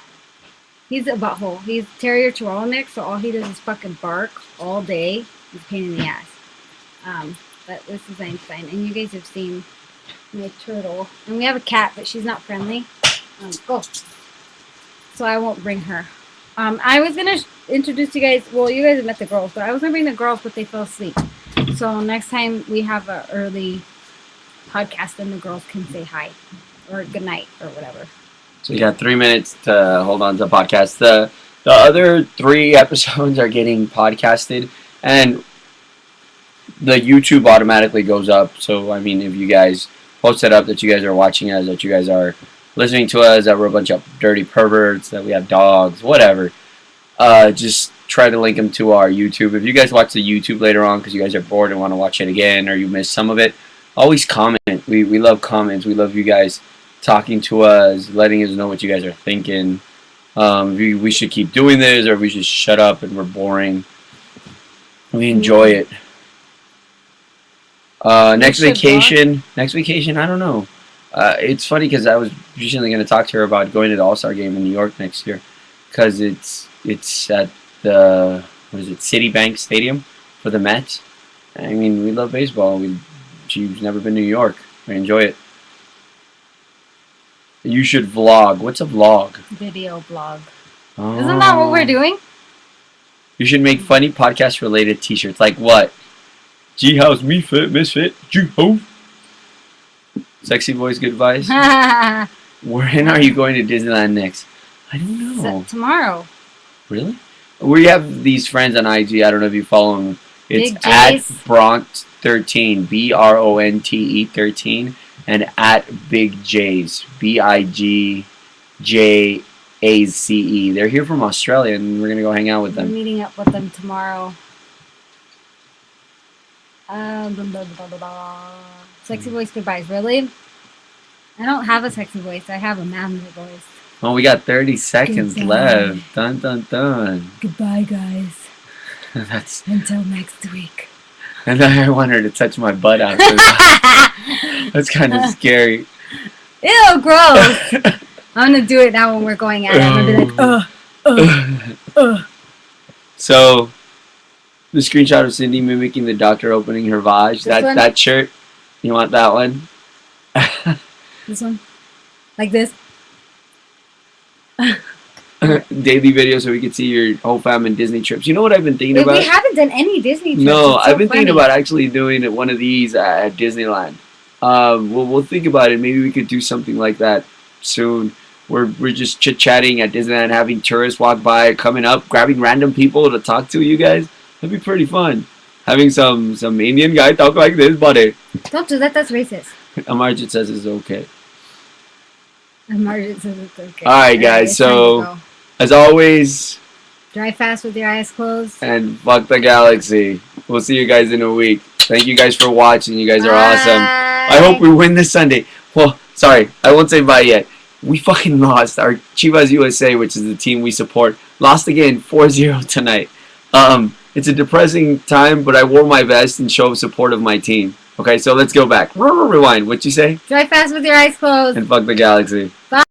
He's a butthole. He's terrier chihuahua mix, so all he does is fucking bark all day. He's a pain in the ass. But this is Einstein, and you guys have seen my turtle. And we have a cat, but she's not friendly. Go. So I won't bring her. I was gonna introduce you guys. Well, you guys have met the girls, but I was gonna bring the girls, but they fell asleep. So next time we have an early podcast, then the girls can say hi or good night or whatever. So you got 3 minutes to hold on to the podcast. The other 3 episodes are getting podcasted, and the YouTube automatically goes up. So I mean, if you guys post it up that you guys are watching us, that you guys are listening to us, that we're a bunch of dirty perverts, that we have dogs, whatever, just try to link them to our YouTube. If you guys watch the YouTube later on because you guys are bored and want to watch it again, or you missed some of it, always comment. We love comments. We love you guys talking to us, letting us know what you guys are thinking. We should keep doing this, or we should shut up and we're boring. We enjoy it. Next vacation, I don't know. It's funny because I was recently going to talk to her about going to the All-Star game in New York next year because it's at the Citibank Stadium for the Mets. I mean, we love baseball. She's never been to New York. We enjoy it. You should vlog. What's a vlog? Video blog. Oh. Isn't that what we're doing? You should make funny podcast-related T-shirts. Like what? G-House, Misfit, G-Ho. Sexy voice, good advice. When are you going to Disneyland next? I don't know. Tomorrow. Really? We have these friends on IG. I don't know if you follow them. It's at Bronte13, BRONTE 13, and at Big J's, BIGJACE. They're here from Australia, and we're gonna go hang out with them. We're meeting up with them tomorrow. Sexy voice goodbyes. Really? I don't have a sexy voice. I have a manly voice. Well, we got 30 seconds Goodbye. left. Dun dun dun. Goodbye, guys. That's. Until next week. And I want her to touch my butt after that. That's kind of scary. Ew, gross. I'm gonna do it now when we're going at it. I'm gonna be like, So, the screenshot of Cindy mimicking the doctor opening her vag. That shirt. You want that one? This one? Like this? Daily video so we can see your whole family Disney trips. You know what I've been thinking about? We haven't done any Disney trips. No, I've been thinking about actually doing one of these at Disneyland. We'll think about it. Maybe we could do something like that soon. We're just chit-chatting at Disneyland, having tourists walk by, coming up, grabbing random people to talk to you guys. That'd be pretty fun. Having some Indian guy talk like this, buddy. Don't do that. That's racist. Amarjit says it's okay. Amarjit says it's okay. All right, guys. So, as always, drive fast with your eyes closed. And fuck the galaxy. We'll see you guys in a week. Thank you guys for watching. You guys are awesome. I hope we win this Sunday. Well, sorry, I won't say bye yet. We fucking lost. Our Chivas USA, which is the team we support, lost again 4-0 tonight. It's a depressing time, but I wore my vest and show support of my team. Okay, so let's go back. Rewind. What'd you say? Drive fast with your eyes closed. And fuck the galaxy. Bye.